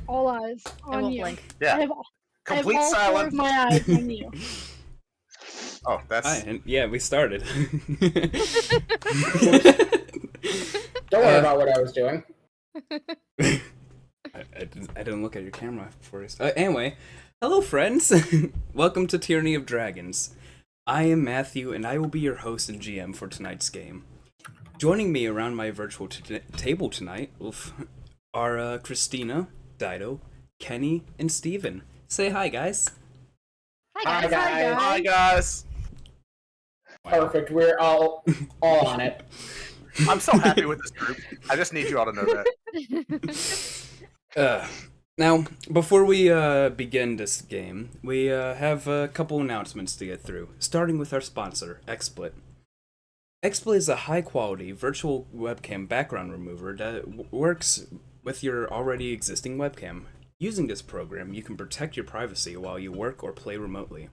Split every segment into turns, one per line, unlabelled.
All eyes
I
on
won't
you.
blink.
Yeah.
I have
Complete
all four
silence.
of my eyes on you.
Oh, that's...
Yeah, we started.
Don't worry about what I was doing.
I didn't look at your camera first. Anyway, hello friends! Welcome to Tyranny of Dragons. I am Matthew, and I will be your host and GM for tonight's game. Joining me around my virtual table tonight are Xtina, Dyto, Kenny, and Steven. Say hi, guys.
Hi, guys.
Hi, guys.
Perfect. We're all on it.
I'm so happy with this group. I just need you all to know that.
Now, before we begin this game, we have a couple announcements to get through, starting with our sponsor, XSplit. XSplit is a high-quality virtual webcam background remover that works with your already existing webcam. Using this program, you can protect your privacy while you work or play remotely.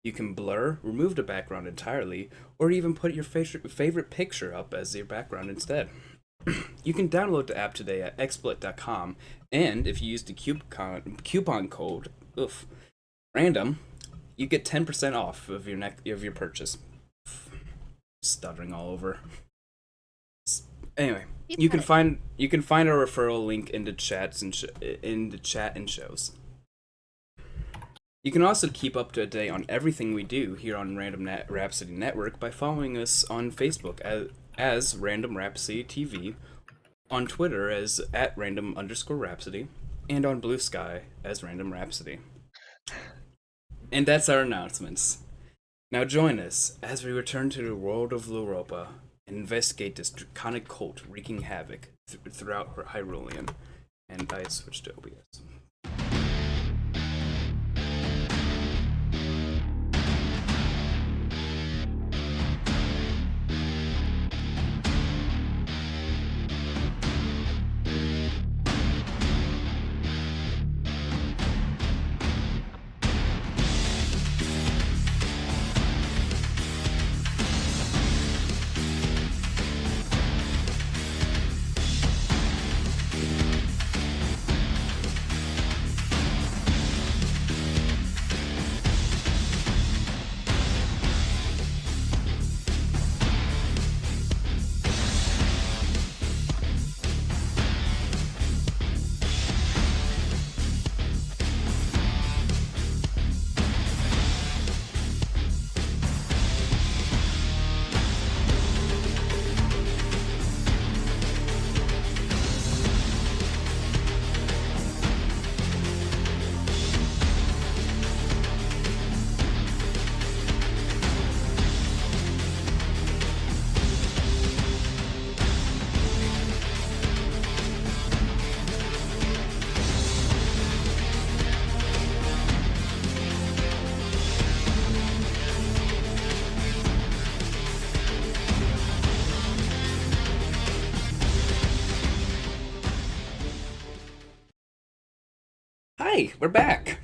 You can blur, remove the background entirely, or even put your favorite picture up as your background instead. You can download the app today at xsplit.com, and if you use the coupon code random, you get 10% off of your purchase. Stuttering all over. Anyway, you can find our referral link in the chat and shows. You can also keep up to date on everything we do here on Random Rhapsody Network by following us on Facebook as Random Rhapsody TV, on Twitter as @random_rhapsody, and on Blue Sky as Random Rhapsody. And that's our announcements. Now join us as we return to the world of Loroupa and investigate this draconic cult wreaking havoc throughout Hyrulean. And I switched to OBS. Hi, we're back.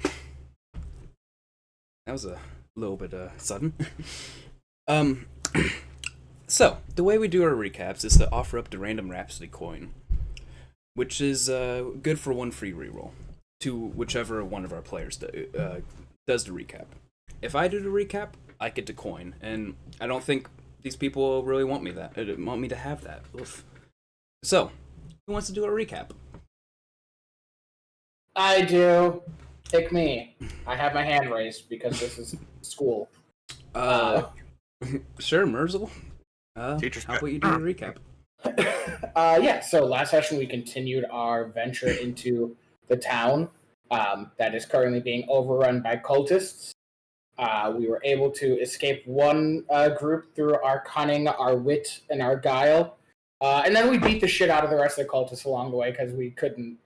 That was a little bit sudden. So the way we do our recaps is to offer up the Random Rhapsody coin, which is good for one free reroll to whichever one of our players does the recap. If I do the recap, I get the coin, and I don't think these people really want me to have that. Oof. So, who wants to do a recap?
I do. Pick me. I have my hand raised because this is school.
Sure, Murzol.
Teacher's
how about you do a recap?
Yeah, so last session we continued our venture into the town that is currently being overrun by cultists. We were able to escape one group through our cunning, our wit, and our guile. And then we beat the shit out of the rest of the cultists along the way because we couldn't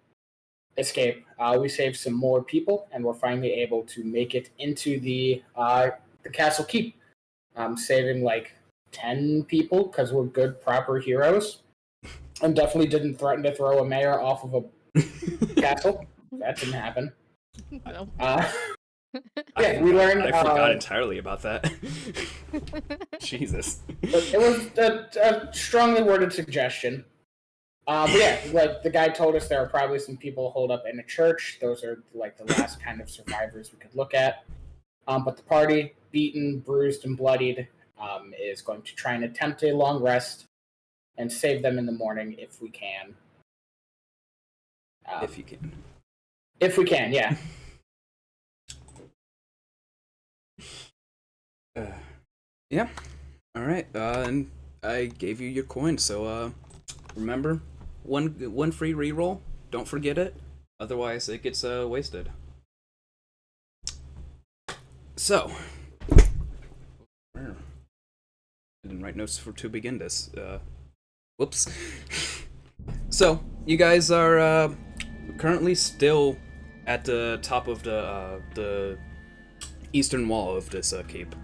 escape. We saved some more people, and we're finally able to make it into the castle keep, saving like 10 people because we're good, proper heroes, and definitely didn't threaten to throw a mayor off of a castle. That didn't happen.
No.
Yeah, we learned.
I forgot entirely about that. Jesus.
It was a strongly worded suggestion. But yeah, like the guy told us, there are probably some people holed up in a church. Those are like the last kind of survivors we could look at. But the party, beaten, bruised, and bloodied, is going to try and attempt a long rest and save them in the morning if we can.
If you can.
If we can, yeah.
Yeah. All right. And I gave you your coin, so remember, one free reroll. Don't forget it. Otherwise, it gets wasted. So, I didn't write notes to begin this. Whoops. So, you guys are currently still at the top of the eastern wall of this keep.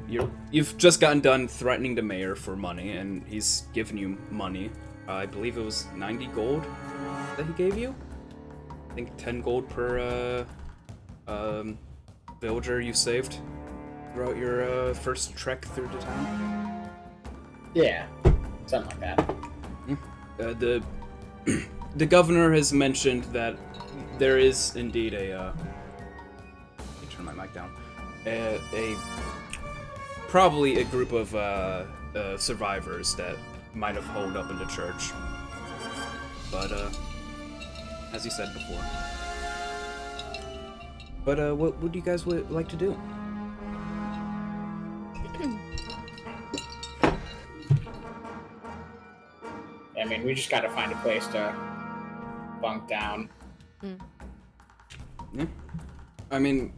You've just gotten done threatening the mayor for money, and he's given you money. I believe it was 90 gold that he gave you. I think 10 gold per villager you saved throughout your first trek through the town.
Yeah, something like that.
The governor has mentioned that there is indeed a. Let me turn my mic down. Probably a group of survivors that might have holed up in the church. But as you said before. But what would you guys like to do?
I mean, we just got to find a place to bunk down.
Yeah. I mean,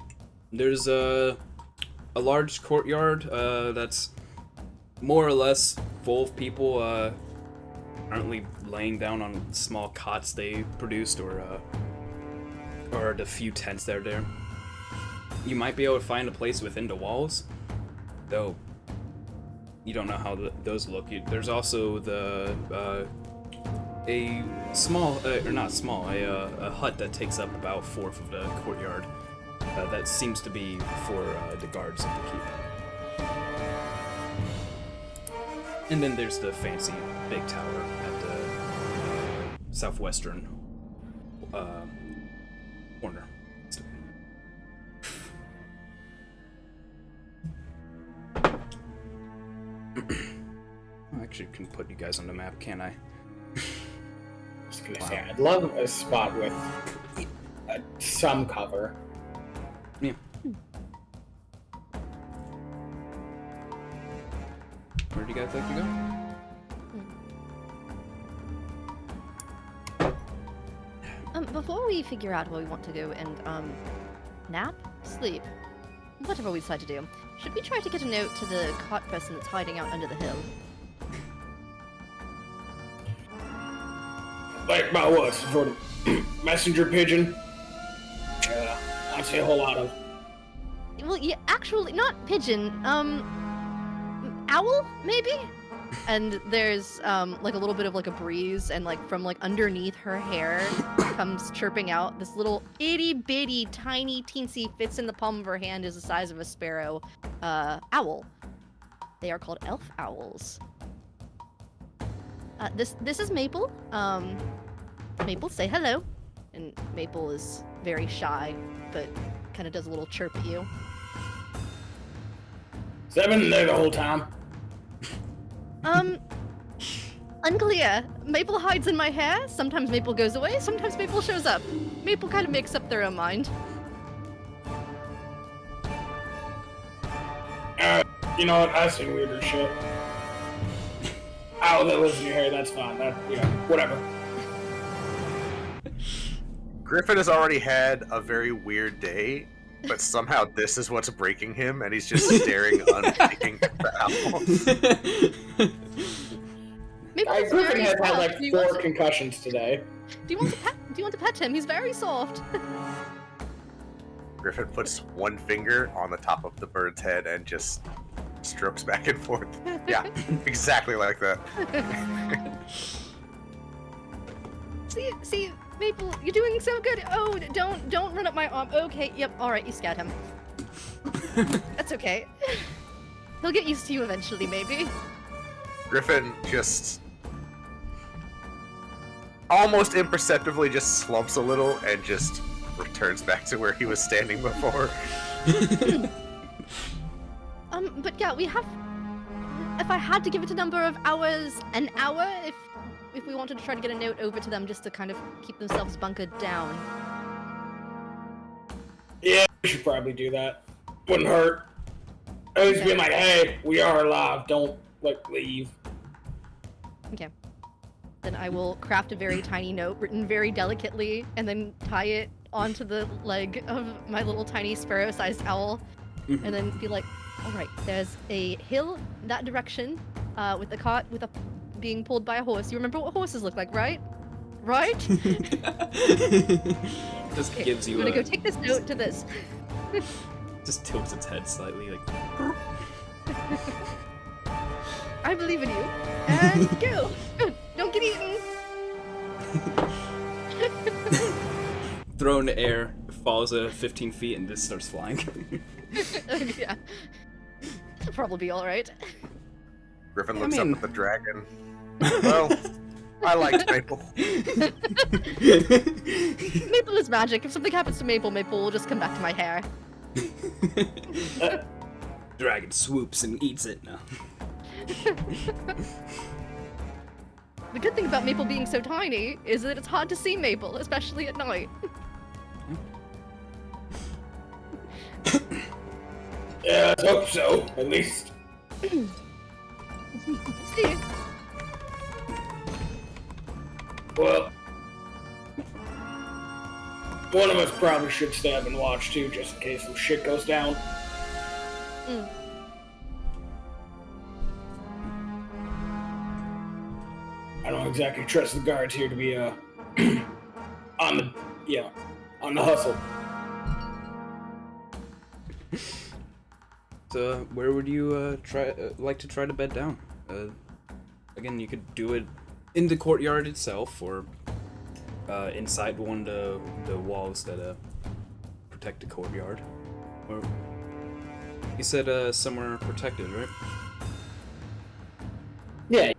there's a large courtyard that's more or less full of people currently laying down on small cots they produced, or the few tents that are there. You might be able to find a place within the walls, though you don't know how those look. There's also a small, or not small, a hut that takes up about a fourth of the courtyard. That seems to be for the guards of the keep. And then there's the fancy big tower at the southwestern corner. I actually can put you guys on the map, can't I?
I was gonna say, I'd love a spot with some cover.
Yeah. Where do you guys like to
go? Before we figure out where we want to go and nap, sleep, whatever we decide to do, should we try to get a note to the cart person that's hiding out under the hill?
Like about what? Sort of messenger pigeon? Yeah, I'd say a whole lot of.
Well, yeah, actually, not pigeon. Owl, maybe? And there's like a little bit of like a breeze, and like from like underneath her hair comes chirping out this little itty bitty tiny teensy, fits in the palm of her hand, is the size of a sparrow, owl. They are called elf owls. This is Maple. Maple, say hello. And Maple is very shy, but kind of does a little chirp at you.
Has that been there the whole time?
Unclear. Maple hides in my hair. Sometimes Maple goes away. Sometimes Maple shows up. Maple kind of makes up their own mind.
You know what? I've seen weirder shit. Owl that lives in your hair, that's fine. That, you know, whatever.
Griffin has already had a very weird day, but somehow this is what's breaking him, and he's just staring unblinking at the owl.
Griffin has had like 4 concussions today.
Do you want to pet him? He's very soft.
Griffin puts one finger on the top of the bird's head and just strokes back and forth. Yeah, exactly like that.
See, Maple, you're doing so good. Oh, don't run up my arm. Okay, yep, all right, you scared him. That's okay. He'll get used to you eventually, maybe.
Griffin just almost imperceptibly just slumps a little and just returns back to where he was standing before.
But yeah, we have. If I had to give it a number of hours, an hour, if we wanted to try to get a note over to them just to kind of keep themselves bunkered down.
Yeah, we should probably do that. Wouldn't hurt. At least be like, hey, we are alive. Don't, leave.
Okay. Then I will craft a very tiny note written very delicately and then tie it onto the leg of my little tiny sparrow-sized owl.
Mhm.
And then be like, all right, there's a hill that direction with a cart being pulled by a horse. You remember what horses look like, right? Right?
Just
Okay,
gives you
I'm gonna go take this note to this.
just tilts its head slightly, like.
I believe in you. And go. Don't get eaten.
Thrown in the air, falls 15 feet, and just starts flying.
Yeah. That'll probably be all right.
Griffin
I
looks
mean-
up at the dragon. Well, I liked Maple.
Maple is magic. If something happens to Maple, Maple will just come back to my hair.
Dragon swoops and eats it now.
The good thing about Maple being so tiny is that it's hard to see Maple, especially at night.
Yeah, I hope so, at least.
See?
Well, one of us probably should stay up and watch too, just in case some shit goes down.
Mm.
I don't exactly trust the guards here to be on the hustle.
So, where would you like to try to bed down? Again, you could do it in the courtyard itself, or inside one of the walls that protect the courtyard. Or you said somewhere protected, right?
Yeah,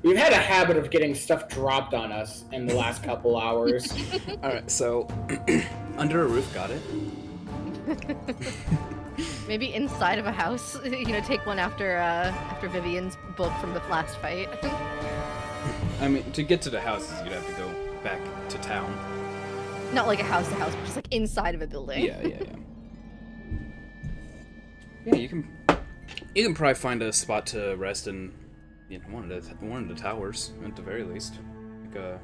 we've had a habit of getting stuff dropped on us in the last couple hours.
All right, so under a roof, got it.
Maybe inside of a house. Take one after Vivian's book from the last fight.
I mean, to get to the houses, you'd have to go back to town.
Not like a house to house, but just like inside of a building.
Yeah. Yeah, you can probably find a spot to rest in, one of the towers at the very least. Like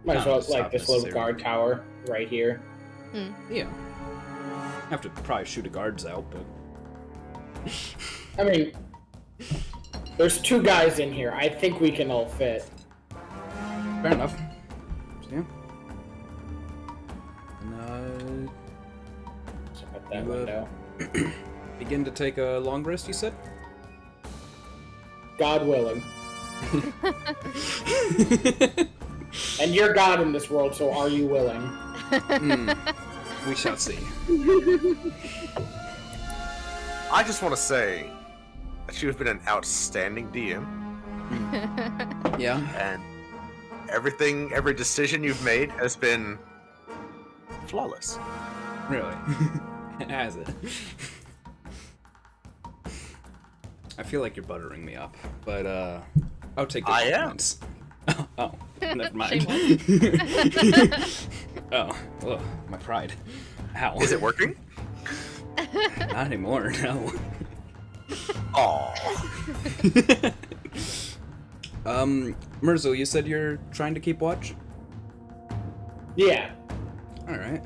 Might as well,
Not
like, this little
necessary.
guard tower right here.
Yeah. Have to probably shoot the guards out, but
I mean, there's 2 guys in here. I think we can all fit.
fair enough. So, yeah. And
So at that
You,
window.
begin to take a long rest, you said?
God willing. And you're God in this world, so are you willing?
We shall see.
I just want to say that you have been an outstanding DM,
Yeah.
and every decision you've made has been flawless.
Really? Has it? I feel like you're buttering me up, but I'll take the
I am.
compliments. Oh, never mind. Oh, ugh, my pride. Ow.
Is it working?
Not anymore, no.
Aww.
Murzol, you said you're trying to keep watch?
Yeah.
Alright.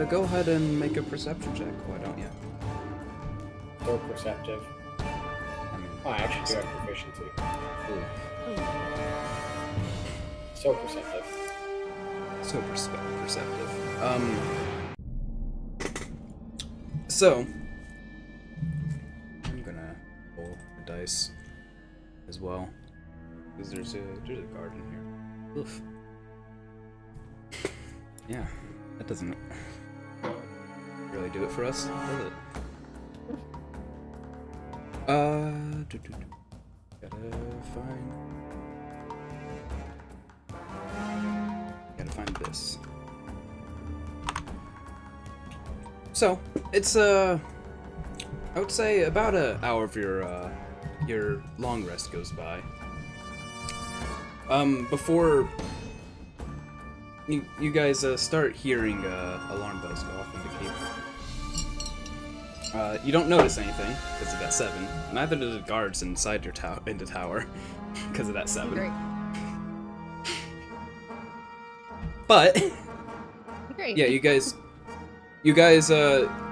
Go ahead and make a perception check, why don't you?
So perceptive.
I mean,
Oh, I actually do have proficiency.
ooh,
So perceptive.
so perceptive. So, I'm gonna roll the dice as well, because there's a guard in here. Oof. Yeah, that doesn't really do it for us, does it? Gotta find. to find this. So, it's I would say about an hour of your long rest goes by. Before you guys start hearing alarm bells go off in the keep. You don't notice anything because of that 7. Neither do the guards inside your in the tower because of that 7.
Great.
But
Great.
yeah, you guys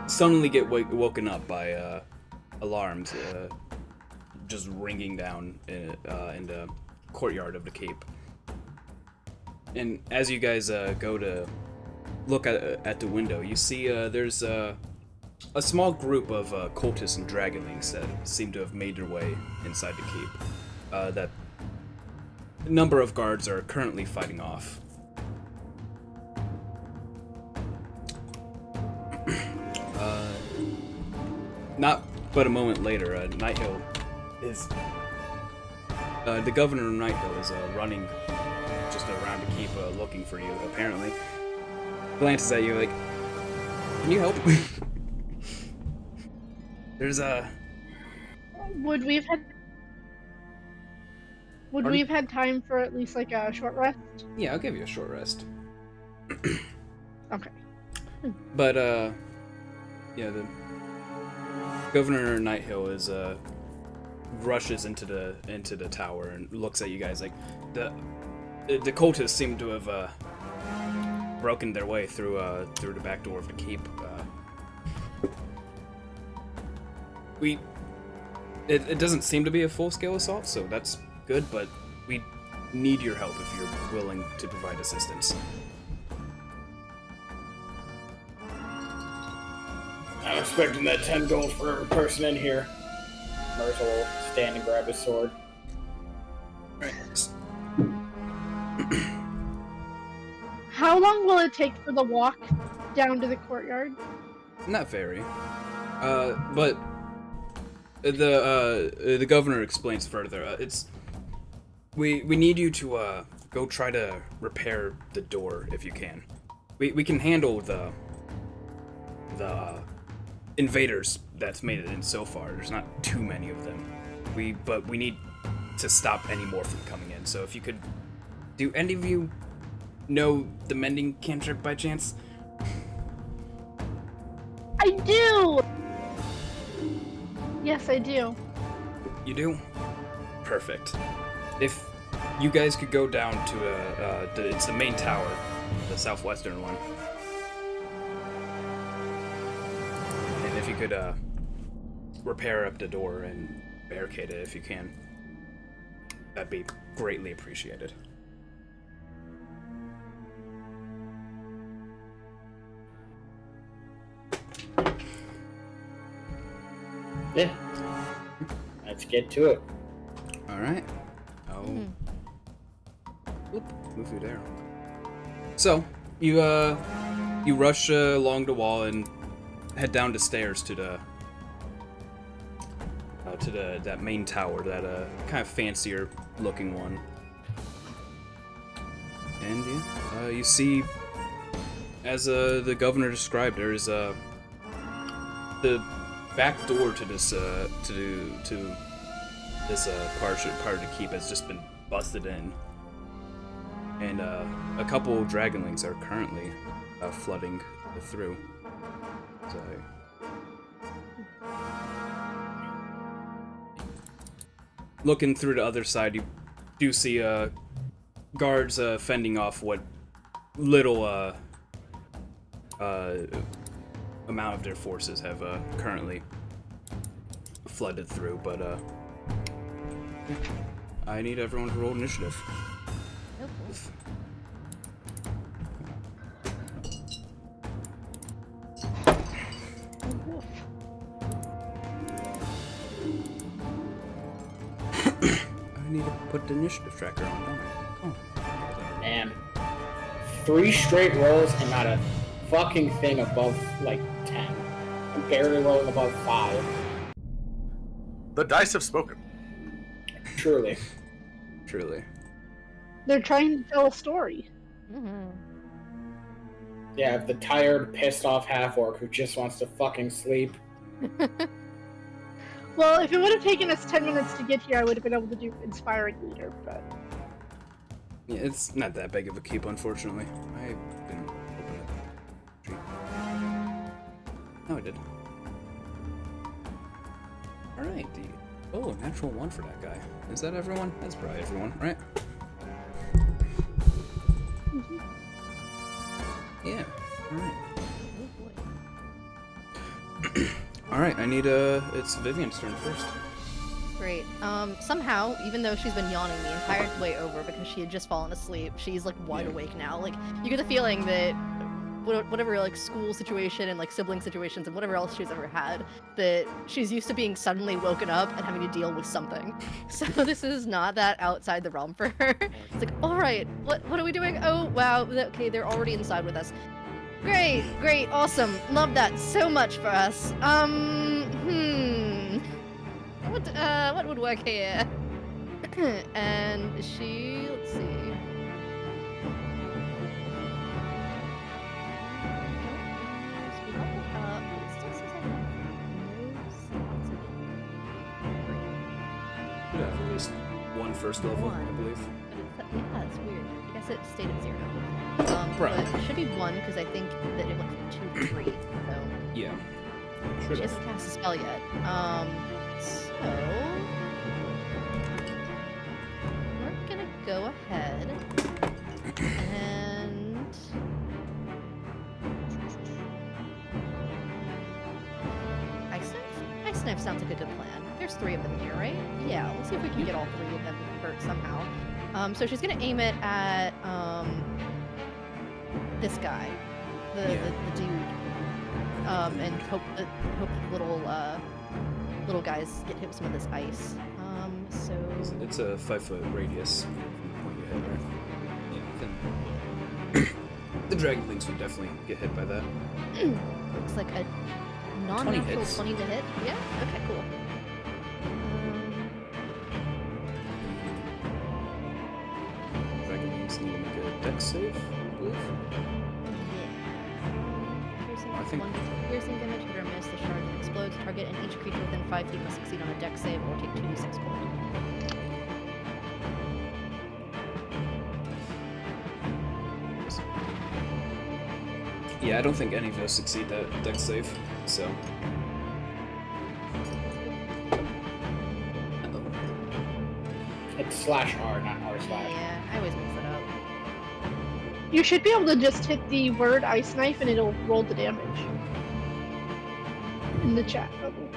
suddenly get woken up by alarms just ringing down in the courtyard of the keep. And as you guys go to look at the window, you see there's a small group of cultists and dragonlings that seem to have made their way inside the keep. That a number of guards are currently fighting off. Not but a moment later, Nighthill is... the governor of Nighthill is running just around the keep looking for you, apparently. Glances at you like, can you help? There's a...
Would we have had time for at least like a short rest?
Yeah, I'll give you a short rest.
Okay.
But, yeah, the governor Nighthill is, rushes into the tower and looks at you guys like, the cultists seem to have, broken their way through the back door of the keep. It doesn't seem to be a full-scale assault, so that's good, but we need your help if you're willing to provide assistance.
I'm expecting that 10 gold for every person in here. Murzol will stand and grab his sword.
Right.
How long will it take for the walk down to the courtyard?
Not very. But the governor explains further. We need you to go try to repair the door if you can. We can handle the invaders that's made it in so far. There's not too many of them. But we need to stop any more from coming in. So if you could, do any of you know the mending cantrip by chance?
I do! Yes, I do.
You do? Perfect. If you guys could go down to it's the main tower, the southwestern one. And if you could repair up the door and barricade it if you can, that'd be greatly appreciated.
Yeah. Let's get to it.
Alright. Oh. Oop, move you there. So, you rush along the wall and head down the stairs to that main tower, that kind of fancier looking one. And yeah, you see, as the governor described, there is the back door to this part of the keep has just been busted in, and a couple of dragonlings are currently flooding through. So, looking through the other side, you do see guards fending off what little amount of their forces have currently flooded through, but I need everyone to roll initiative. I need to put the initiative tracker on, don't I? Oh.
Man. 3 straight rolls and not a fucking thing above, like, 10. I'm barely rolling above 5.
The dice have spoken.
Truly.
Truly.
They're trying to tell a story.
Mm-hmm.
Yeah, the tired, pissed off half-orc who just wants to fucking sleep.
Well, if it would have taken us 10 minutes to get here, I would have been able to do Inspiring Leader, but...
Yeah, it's not that big of a keep, unfortunately. I didn't open it. Oh, I did. Alright, oh, natural 1 for that guy. Is that everyone? That's probably everyone, right?
Mm-hmm.
Yeah, alright.
Oh boy.
Alright, I need it's Vivian's turn first.
Great. Somehow, even though she's been yawning the entire way over because she had just fallen asleep, she's like wide awake now. Like, you get the feeling that whatever like school situation and like sibling situations and whatever else she's ever had, that she's used to being suddenly woken up and having to deal with something. So this is not that outside the realm for her. It's like, all right, what are we doing? Oh wow, okay, they're already inside with us. Great, awesome, love that so much for us. What would work here? And she, let's see.
Should have at least one first level, I believe.
Yeah, it's weird. I guess it stayed at 0.
Right.
But it should be 1 because I think that it went from 2 to 3. So
Yeah.
she
Should
hasn't
have.
cast a spell yet. So we're gonna go ahead and Ice Knife sounds like a good plan. There's 3 of them here, right? Yeah, let's see if we can get all 3 of them hurt somehow. So she's gonna aim it at this guy, the dude, and hope the little guys get hit with some of this ice. So
It's a 5-foot radius from the point you hit, right? Yeah, then the dragonlings would definitely get hit by that.
looks like a
20
non-natural
hits.
20 to hit. Yeah. Okay. Cool.
Dragonlings need to make a dex save, I believe.
Piercing
I think-
one piercing damage, hit or miss, the shard then explodes. Target and each creature within 5 feet must succeed on a dex save or take 2d6 cold.
Yeah, I don't think any of us succeed that dex save, so.
It's /R, not R/.
Yeah, I always mix it up.
You should be able to just hit the word Ice Knife and it'll roll the damage. In the chat bubble.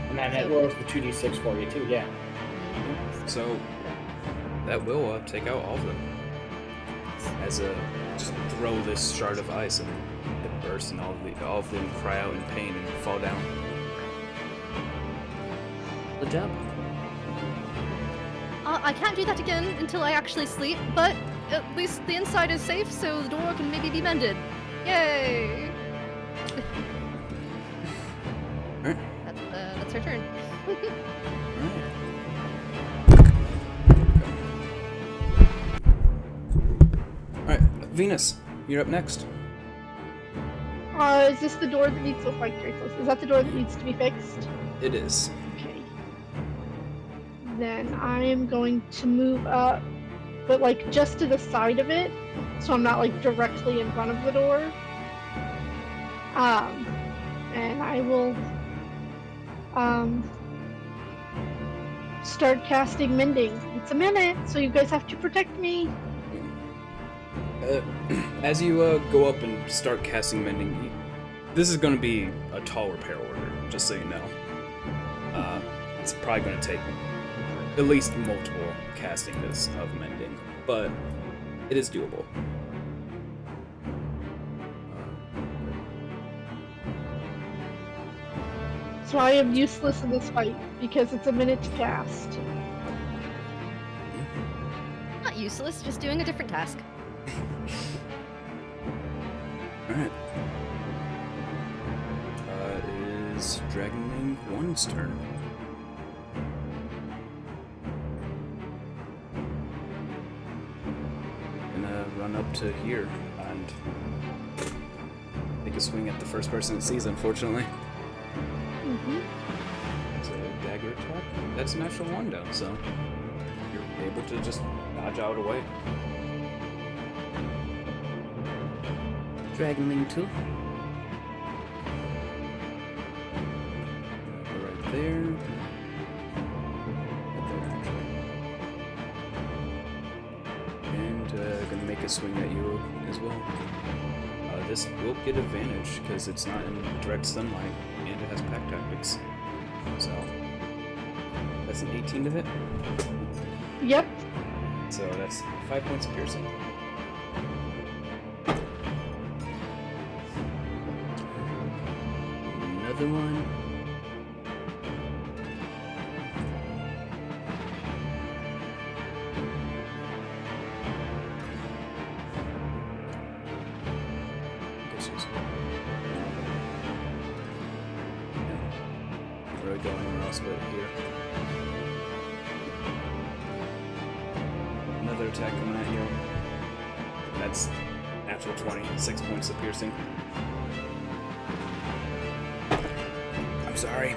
And then it rolls the 2d6 for you too, yeah.
So that will take out all of them. As just throw this shard of ice and it bursts, and all of them cry out in pain and fall down. Good job.
I can't do that again until I actually sleep, but at least the inside is safe, so the door can maybe be mended. Yay!
Alright.
That's her turn.
Alright, Venus, you're up next.
Is this the door that needs to like very close? Is that the door that needs to be fixed?
It is.
Okay. Then I am going to move up, but like just to the side of it, so I'm not like directly in front of the door. And I will start casting mending. It's a minute, so you guys have to protect me.
As you go up and start casting mending, this is going to be a tall repair order, just so you know. It's probably going to take at least multiple castings of mending, but it is doable.
So I am useless in this fight because it's a minute to cast.
Not useless, just doing a different task.
Alright. It is Dragonling 1's turn. And to here and take a swing at the first person it sees, unfortunately.
Mm-hmm.
That's a dagger attack. That's a natural 1 down, so you're able to just dodge out away. Dragonling 2. Right there. And gonna make a swing at you as well. This will get advantage because it's not in direct sunlight and it has pack tactics. So that's an 18 to hit.
Yep.
So that's 5 points of piercing. Another one. Where are we going anywhere else but here? Another attack coming at you. That's natural 20, 6 points of piercing. I'm sorry.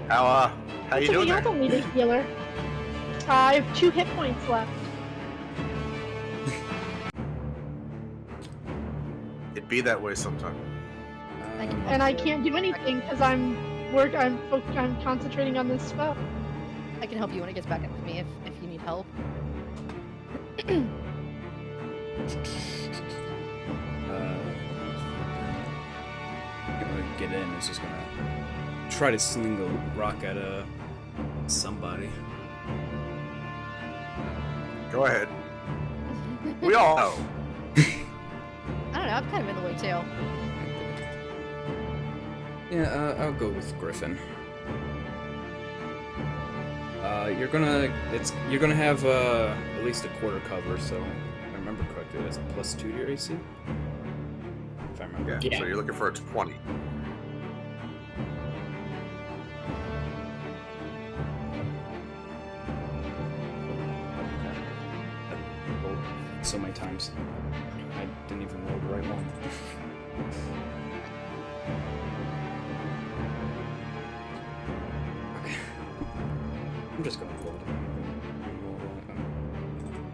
How you doing
I
there?
don't need a healer. I have 2 hit points left.
It'd be that way sometime.
And I can't do anything because I'm concentrating on this spell.
I can help you when it gets back up to me if you need help.
Gonna get in. It's just gonna try to sling a rock at somebody.
Go ahead. We all know.
I don't know, I'm kind of in the way too.
Yeah, I'll go with Griffin. You're gonna have at least a quarter cover, so if I remember correctly, that's +2 to your AC. If I remember.
Yeah. So you're looking for a 20.
I rolled so many times. I didn't even roll the right one. Okay. I'm just gonna roll it.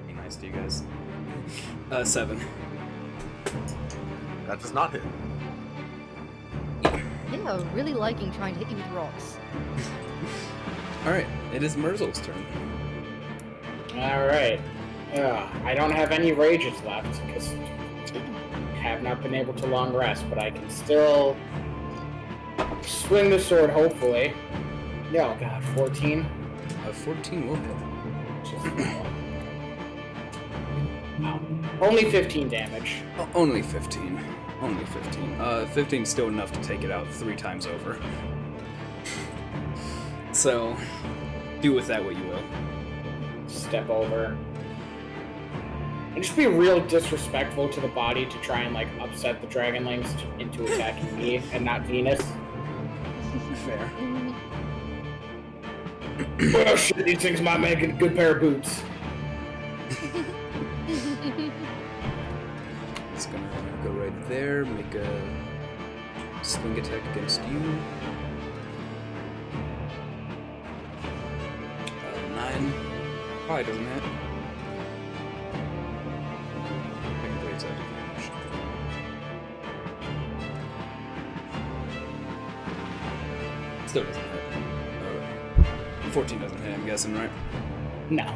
Be nice to you guys. 7.
That does not hit.
They are really liking trying to hit you with rocks.
Alright, it is Murzol's turn.
Alright. I don't have any rages left because I have not been able to long rest, but I can still swing the sword, hopefully. Oh god, 14?
14 will hit.
Wow. Only 15 damage.
Only 15. Only 15. 15 is still enough to take it out 3 times over. So, do with that what you will.
Step over. And just be real disrespectful to the body to try and like upset the dragonlings into attacking me and not Venus.
Fair.
Oh shit, these things might make a good pair of boots.
It's gonna go right there, make a sling attack against you. 9. Probably doesn't hit. Technically it's at advantage. Still doesn't hit. 14 doesn't hit, I'm guessing, right?
No.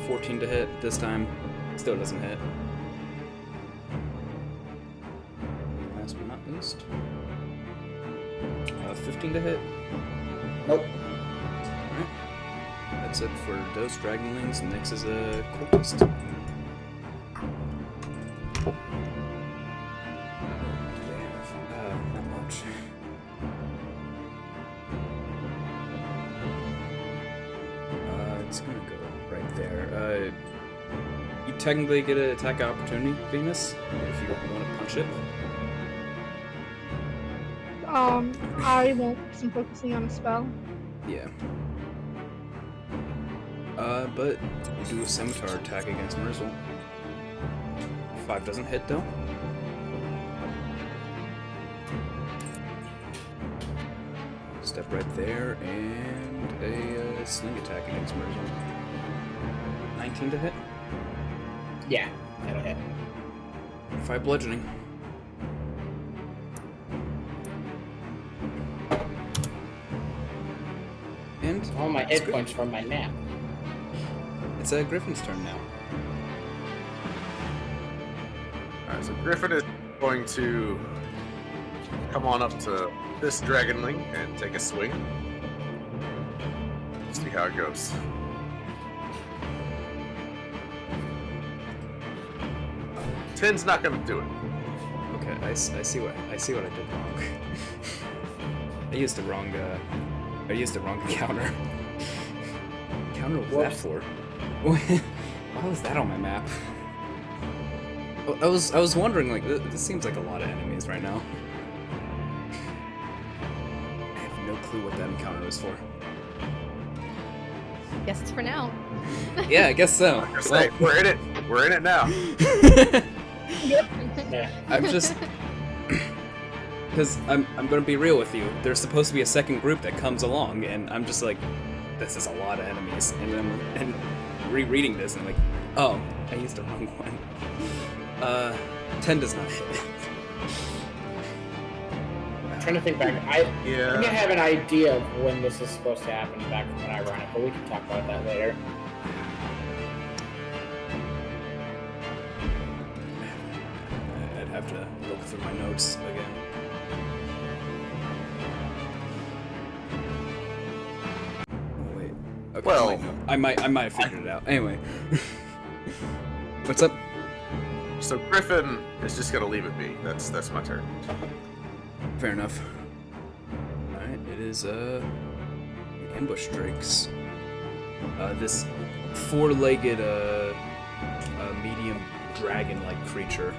14 to hit this time. Still doesn't hit. Last but not least. 15 to hit.
Nope.
Alright. That's it for those dragonlings. Next is a cultist. Not much. It's gonna go right there. You technically get an attack opportunity, Venus, if you want to punch it.
I won't because I'm focusing on a spell.
Yeah. But you do a scimitar attack against Murzol. 5 doesn't hit though. Step right there, and a sling attack against Murzol. 19 to hit.
Yeah, that'll hit.
5 bludgeoning. And
All my hit points from my nap.
it's Griffin's turn now.
Alright, so Griffin is going to come on up to this dragonling and take a swing. See how it goes. Ten's not gonna do it.
Okay, I see what I did wrong. I used the wrong counter. Counter was that for? Why was that on my map? I was wondering, like, this seems like a lot of enemies right now. I have no clue what that encounter was for.
Guess it's for now.
Yeah, I guess so.
Like I say, we're in it. We're in it now.
Yeah.
I'm just... Because I'm gonna be real with you. There's supposed to be a second group that comes along, and I'm just like, this is a lot of enemies. And then rereading this, and I'm like, oh, I used the wrong one. 10 does not hit.
I'm trying to think back. I think I
Yeah.
have an idea of when this is supposed to happen back from when I run it, but we can talk about that later.
I'd have to look through my notes again. Oh, wait. Okay,
Well-
I might have figured it out. Anyway. What's up?
So Griffin is just gonna leave it be. That's my turn.
Fair enough. Alright, it is ambush drakes. This four-legged medium dragon-like creature.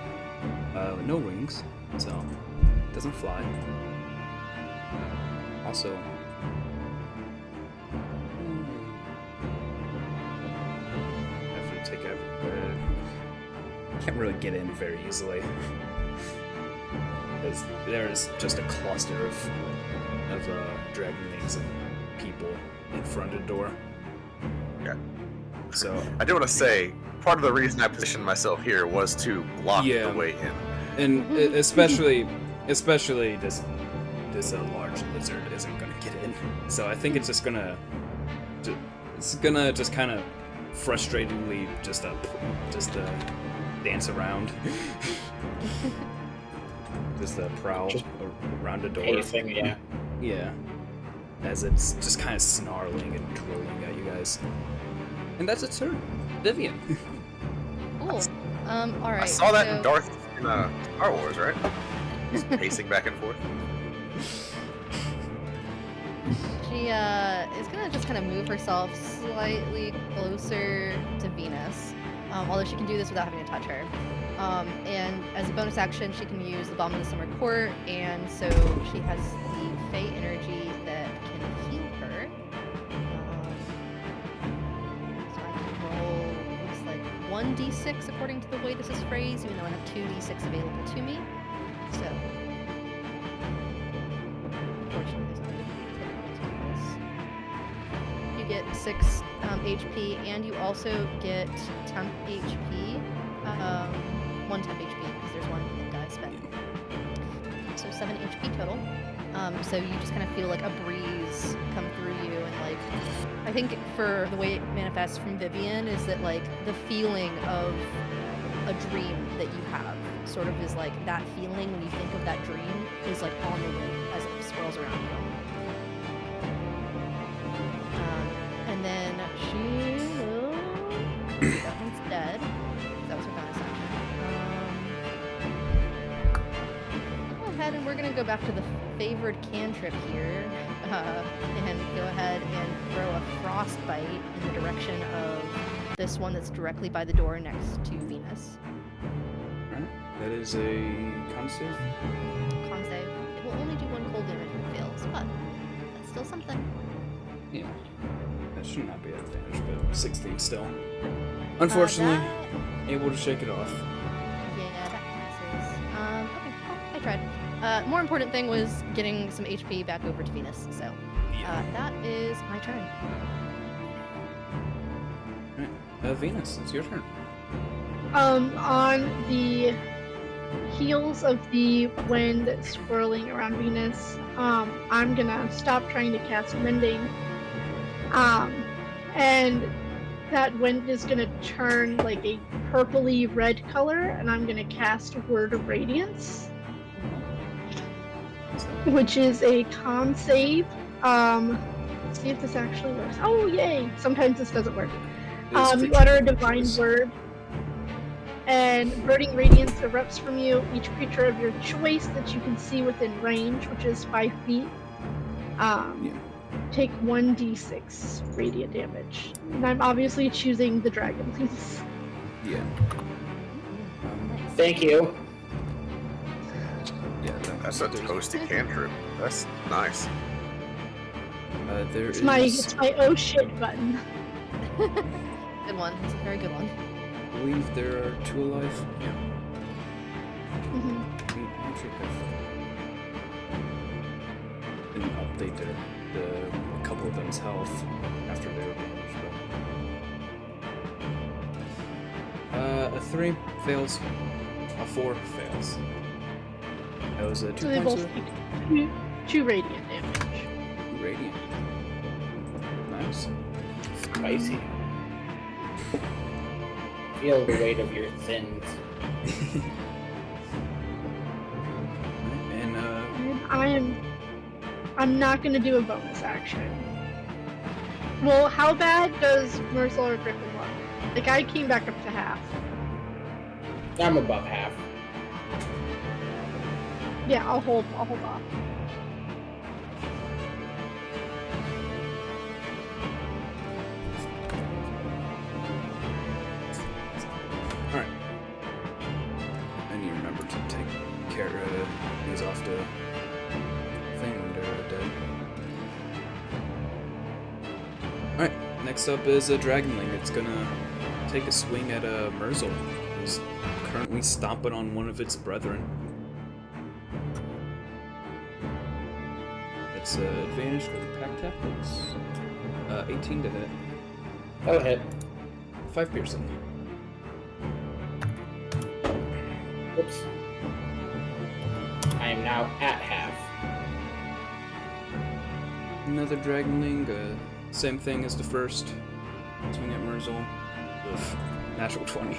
With no wings, so it doesn't fly. Also, have to take a can't really get in very easily. Because there's just a cluster of dragonlings and people in front of the door.
Yeah.
So
I do want to say, part of the reason I positioned myself here was to block
Yeah.
the way in.
and especially this large lizard isn't gonna get in. So I think it's just gonna just kind of frustratedly just dance around. Just prowl
Just
around the door.
Pacing, yeah.
Yeah. As it's just kind of snarling and drooling at you guys. And that's its turn. Vivian.
Cool. All right.
I saw that in
so-
Star Wars, right? Just pacing back and forth.
She is gonna just kind of move herself slightly closer to Venus, although she can do this without having to touch her. And as a bonus action, she can use the Balm of the Summer Court, and so she has the Fey energy that can heal her. So I can roll, looks like 1d6 according to the way this is phrased, even though I have 2d6 available to me. So, unfortunately, there's no you get 6 HP, and you also get temp HP, 1 temp HP, because there's 1 hit die spent. So 7 HP total. So you just kind of feel like a breeze come through you, and like, I think for the way it manifests from Vivian is that like the feeling of a dream that you have sort of is like that feeling when you think of that dream is like on the wind as it swirls around you. And then she will. That one's dead. That was her bonus action. Go ahead, and we're gonna go back to the favored cantrip here, and go ahead and throw a frostbite in the direction of this one that's directly by the door next to Venus.
Alright. That is a con save.
Con save. It will only do 1 cold damage if it fails, but that's still something.
Yeah. That should not be an advantage, but 16 still. Unfortunately, able to shake it off.
Yeah, that passes. Okay, well, I tried. More important thing was getting some HP back over to Venus, so that is my turn.
Alright. Venus, it's your turn.
On the heels of the wind swirling around Venus, I'm gonna stop trying to cast Mending. And that wind is gonna turn like a purpley red color, and I'm gonna cast Word of Radiance, which is a con save. Let's see if this actually works. Oh, yay! Sometimes this doesn't work. You utter a divine word, and burning radiance erupts from you. Each creature of your choice that you can see within range, which is 5 feet, take 1d6 radiant damage. And I'm obviously choosing the dragonlings.
Yeah.
Thank you.
Yeah,
That's a toasty cantrip. That's nice.
It's my oh shit button.
Good one. It's a very good one.
I believe there are 2 alive. Yeah.
Mm-hmm.
We actually have an update to a couple of them's health after they were damaged. But... a 3 fails. A 4 fails. That was a 2
So they
points
both
of
take 2 radiant damage.
radiant. Nice.
Spicy. Feel the weight of your sins.
And
I'm not gonna do a bonus action. Well, how bad does Murzol or Griffin look? The guy came back up to half.
I'm above half.
Yeah, I'll hold off.
Alright. I need to remember to take care of these off the thing when they're dead. Alright, next up is a dragonling. It's gonna take a swing at a Murzol, who's currently stomping on one of its brethren. It's advantage with pack tactics. 18 to hit.
That'll hit.
5 piercing.
Whoops. I am now at half.
Another dragonling, same thing as the first. Swing at Murzol. Oof, natural 20.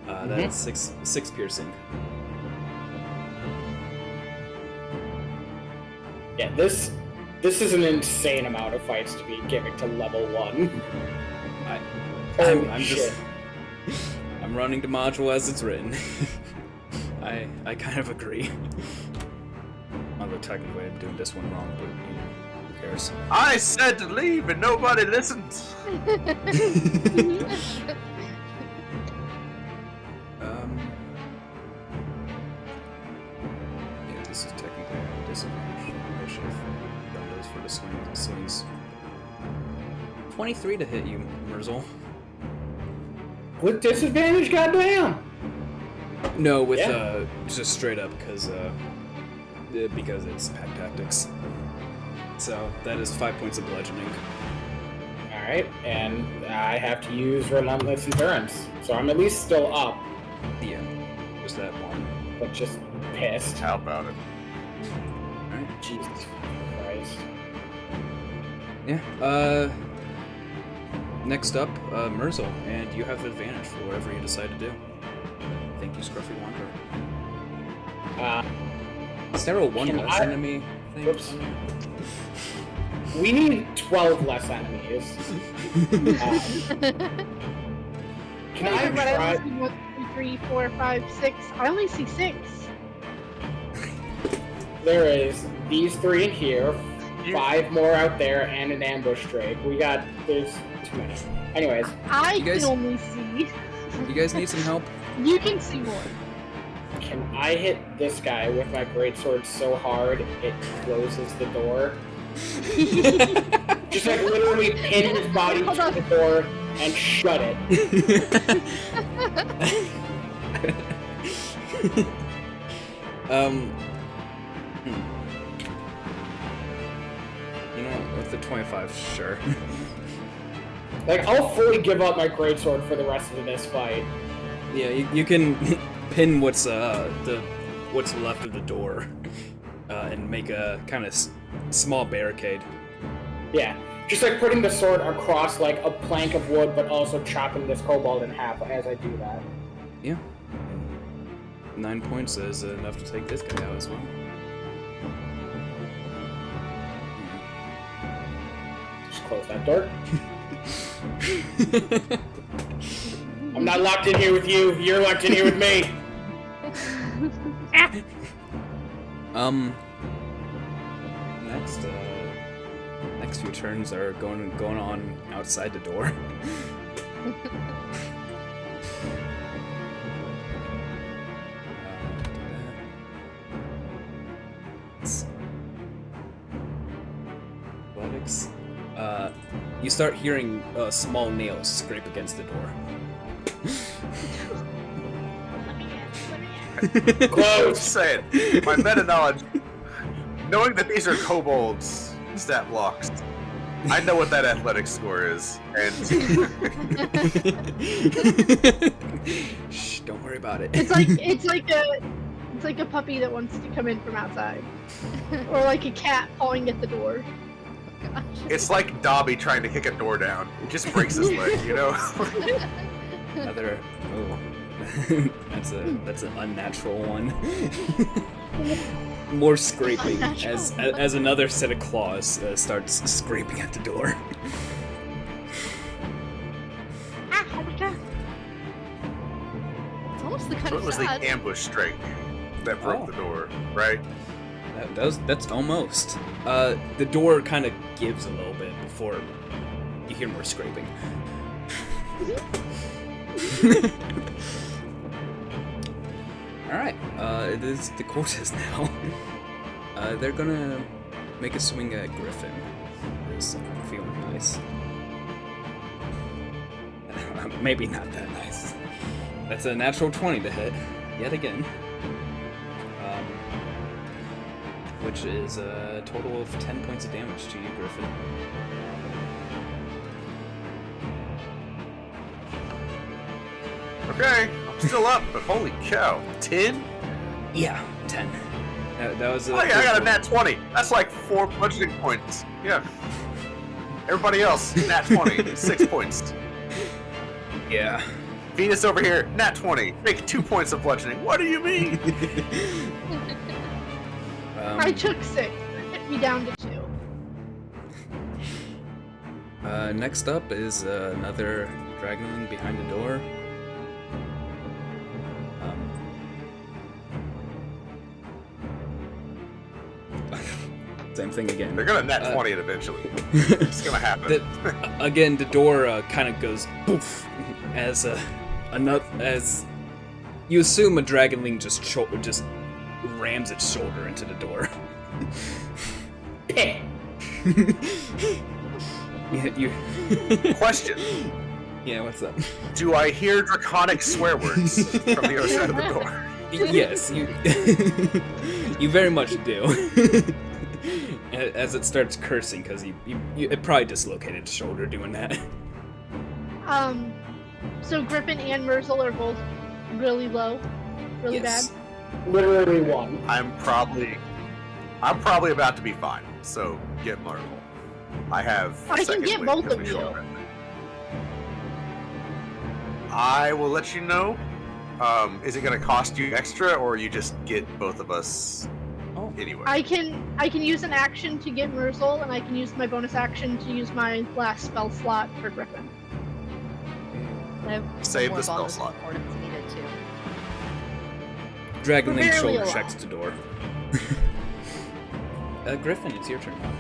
That's 6 piercing.
Yeah, this is an insane amount of fights to be giving to level 1.
I'm just I'm running the module as it's written. I kind of agree. Although technically I'm doing this one wrong, but you know, who cares?
I said to leave and nobody listens.
Yeah, this is technically a disadvantage. I should have done those for the swings. 23 to hit you, Murzol.
With disadvantage, goddamn!
No, with just straight up because it's pack tactics. So that is 5 points of bludgeoning.
Alright, and I have to use Relentless Endurance. So I'm at least still up,
Yeah, just that one.
but just pissed.
How about it?
Alright.
Jesus Christ.
Yeah. Next up, Murzol, and you have advantage for whatever you decide to do. Thank you, Scruffy Wanderer. Is there a one less enemy thing?
Oops. We need 12 less enemies. Can I
But I
try?
only see 1, 2, 3, 4, 5, 6. I only see 6.
There is these 3 in here, 5 more out there, and an ambush drake. There's too many. Anyways,
I
guys-
can only see.
You guys need some help?
You can see more.
can I hit this guy with my greatsword so hard it closes the door? Just like literally pin his body
Hold
to
on.
the door and shut it.
You know, with the 25, sure.
Like, I'll fully give up my greatsword for the rest of this fight.
Yeah, you can pin what's left of the door, and make a kind of small barricade.
Yeah, just like putting the sword across like a plank of wood, but also chopping this kobold in half as I do that.
Yeah. 9 points is enough to take this guy out as well.
Just close that door. I'm not locked in here with you. You're locked in here with me.
Next few turns are going on outside the door. Athletics. You start hearing small nails scrape against the door.
Close. Saying my meta knowledge, knowing that these are kobolds stat blocks, I know what that athletic score is, and
Shh, don't worry about it.
It's like a puppy that wants to come in from outside, or like a cat pawing at the door.
Gosh.
it's like Dobby trying to kick a door down. It just breaks his leg, you know.
Another. Oh, that's an unnatural one. More scraping as another set of claws starts scraping at the door.
Ah, oh my god.
It's almost the kind
So
of
it was the
sad.
ambush strike that broke
Oh.
the door, right?
That's almost. The door kind of gives a little bit before you hear more scraping. Alright, it is the courses now. They're gonna make a swing at Griffin. Is feeling nice. Maybe not that nice. That's a natural 20 to hit, yet again. Which is a total of 10 points of damage to you, Griffin.
Okay, I'm still up, but holy cow, 10?
Yeah, 10. That was a.
Oh yeah, I got a nat 20. That's like 4 bludgeoning points. Yeah. Everybody else, nat 20, 6 points.
Yeah.
Venus over here, nat 20, make 2 points of bludgeoning. What do you mean?
I took 6. It hit me down to 2.
Next up is another dragonling behind the door. Same thing again.
They're gonna nat 20 it eventually. It's gonna happen.
Again, the door kind of goes poof as as you assume a dragonling just rams its shoulder into the door. you
Question.
Yeah, what's up?
Do I hear draconic swear words from the other side of the door?
Yes, you you very much do. As it starts cursing, because it probably dislocated its shoulder doing that.
So Griffin and Murzol are both really low, really
Yes.
bad.
Literally one.
I'm probably about to be fine. So get Marvel. I have.
I can
second
get
wind
both
because
of
we
you.
short rest. I will let you know. Is it going to cost you extra, or you just get both of us
Oh.
anyway?
I can use an action to get Murzol, and I can use my bonus action to use my last spell slot for Griffin.
I have
Save
more
the spell
bonus
slot.
support if needed too.
Dragonling
Barely
shoulder
alive.
checks the door. Griffin, it's your turn now.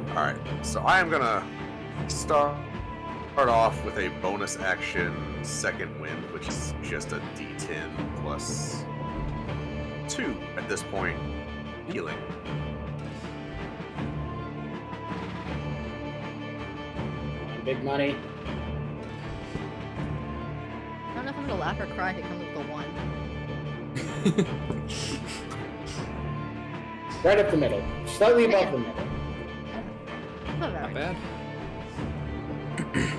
All right. So I am gonna start off with a bonus action second wind, which is just a D10 plus 2 at this point, healing.
Big money.
I don't know if I'm gonna laugh or cry if it comes with the 1.
Right up the middle. Slightly above the middle.
Not
Not
bad.
bad.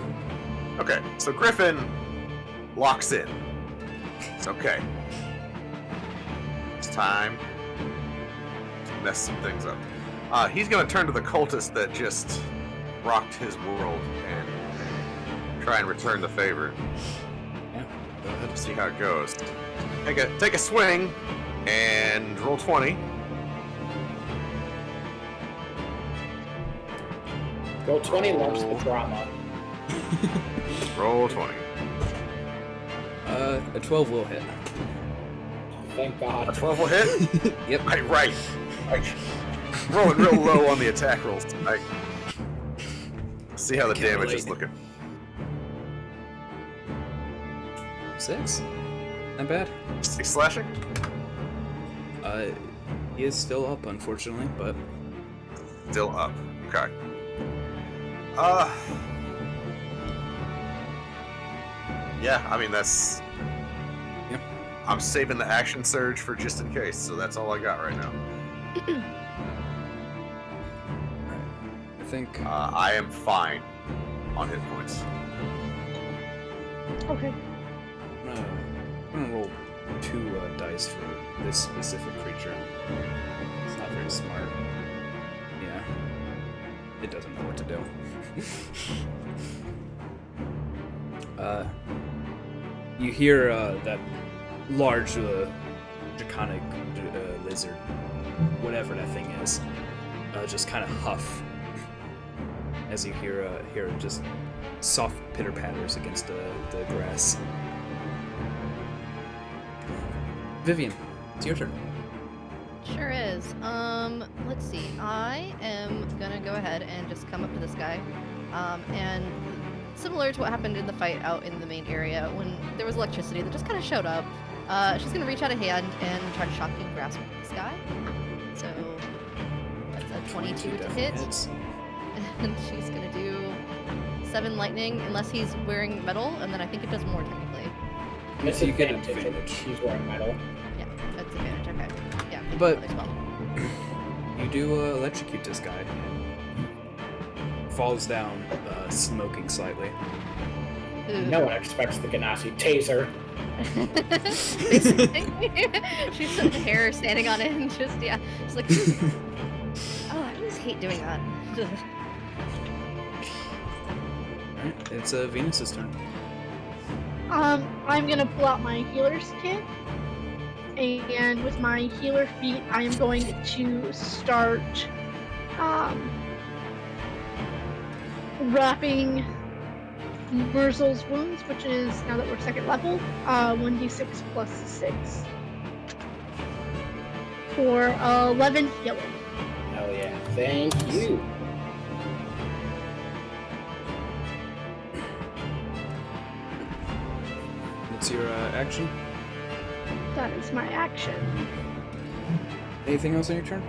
Okay, so Griffin locks in. It's okay. It's time to mess some things up. He's gonna turn to the cultist that just rocked his world and try and return the favor.
Yeah, go ahead.
See how it goes. Take a swing and roll 20.
Go 20, launch the drama.
Roll 20.
A 12 will hit.
Thank God.
A 12 will hit?
Yep.
Right. Rolling real low on the attack rolls. See how the
Can't
damage
relate.
is looking.
6. Not bad.
6 slashing?
He is still up, unfortunately, but
Still up. Okay. Yeah, I mean, that's...
Yep.
I'm saving the action surge for just in case, so that's all I got right now.
I think
I am fine on hit points.
Okay.
I'm gonna roll 2 dice for this specific creature. It's not very smart. Yeah. It doesn't know what to do. You hear that large draconic lizard, whatever that thing is, just kind of huff as you hear just soft pitter patters against the grass. Vivian, it's your turn.
Sure is. Let's see. I am gonna go ahead and just come up to this guy. And similar to what happened in the fight out in the main area when there was electricity that just kind of showed up, she's gonna reach out a hand and try to shocking grasp this guy. So that's a 22 to hit.
Hits.
And she's gonna do 7 lightning unless he's wearing metal, and then I think it does more technically.
It's
You get
advantage.
advantage.
She's wearing metal.
Yeah, that's advantage. Okay. Yeah.
But-
as well.
You do electrocute this guy. Falls down, smoking slightly.
Ooh.
No one expects the Ganassi taser.
She's some hair standing on it and just she's like, oh, I just hate doing that.
Alright, it's Venus's turn.
I'm gonna pull out my healer's kit, and with my healer feat, I am going to start wrapping Murzol's wounds, which is, now that we're 2nd level, 1d6 plus 6 for 11 healing.
Hell yeah. Thank you.
It's your action.
That is my action.
Anything else on your turn?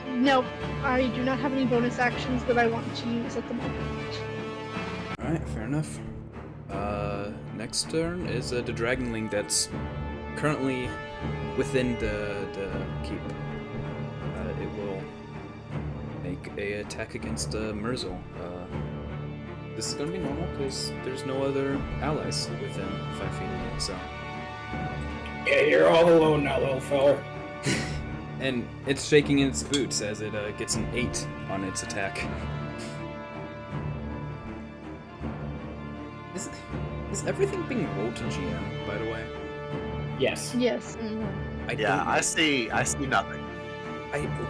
Nope, I do not have any bonus actions that I want to use at the moment.
Alright, fair enough. Next turn is the Dragonling that's currently within the keep. It will make a attack against Murzol. This is gonna be normal because there's no other allies within 5 feet of me, so.
Yeah, you're all alone now, little fella.
And it's shaking in its boots as it gets an 8 on its attack. Is everything being rolled to GM, by the way?
Yes.
Yes.
I
Yeah,
don't-
I see nothing.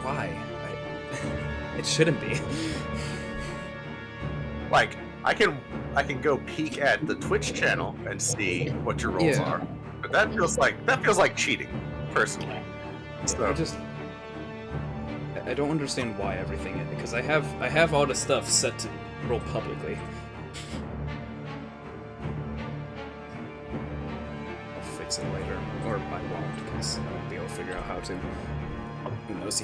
Why? It shouldn't be.
Like, I can go peek at the Twitch channel and see what your rolls
Yeah.
are, but that feels like cheating, personally. So
I don't understand why everything is, because I have all the stuff set to roll publicly. I'll fix it later, or I won't, because I won't be able to figure out how to. Who knows?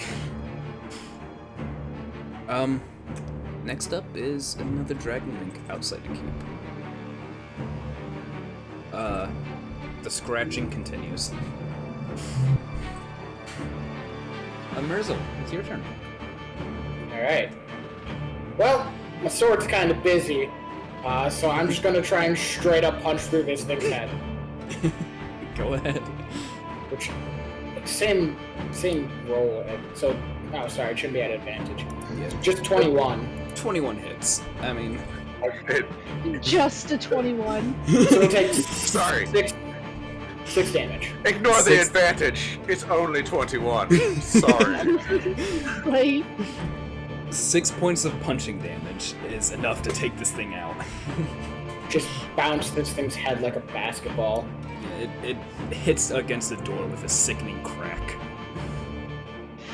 Next up is another dragon link outside the keep. The scratching continues. Murzol, it's your turn.
Alright. Well, my sword's kind of busy, so I'm just gonna try and straight up punch through this thing's head.
Go ahead.
Which, same roll. So, oh, sorry, it shouldn't be at advantage.
Yeah.
Just 21.
21 hits. I mean,
Just a 21.
So it takes
Sorry.
6 damage.
Ignore the advantage. It's only 21. Sorry.
Right?
6 points of punching damage is enough to take this thing out.
Just bounce this thing's head like a basketball.
It hits against the door with a sickening crack.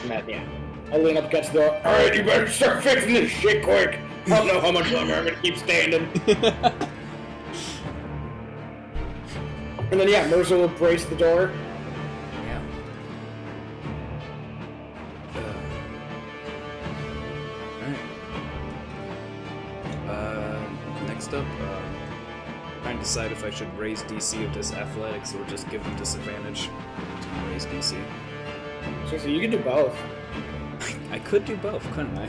And that, yeah. I lean up against the door. Alright, you better start fixing this shit quick. I don't know how much longer I'm gonna keep standing. And then, yeah, Murzol will brace the door.
Yeah. Alright. Next up, trying to decide if I should raise DC of this athletics or just give them disadvantage to raise DC.
So you can do both.
I could do both, couldn't I?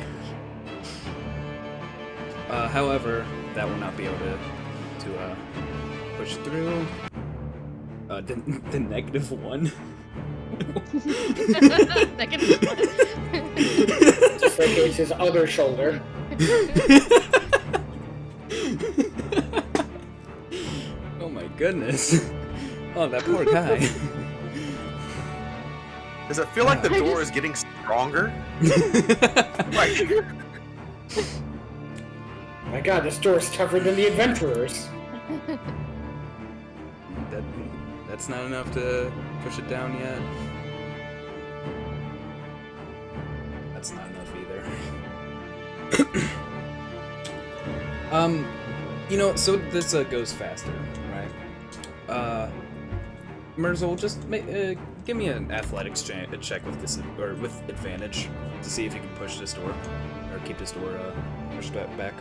However, that will not be able to push through. The -1.
-1.
Dislocates his other shoulder.
Oh my goodness. Oh, that poor guy.
Does it feel like the door is getting stronger? Like,
My god, this door is tougher than the adventurers.
That's not enough to push it down yet. That's not enough either. So this goes faster, right? Murzol, just give me an athletics check with this, or with advantage, to see if you can push this door, or keep this door pushed back.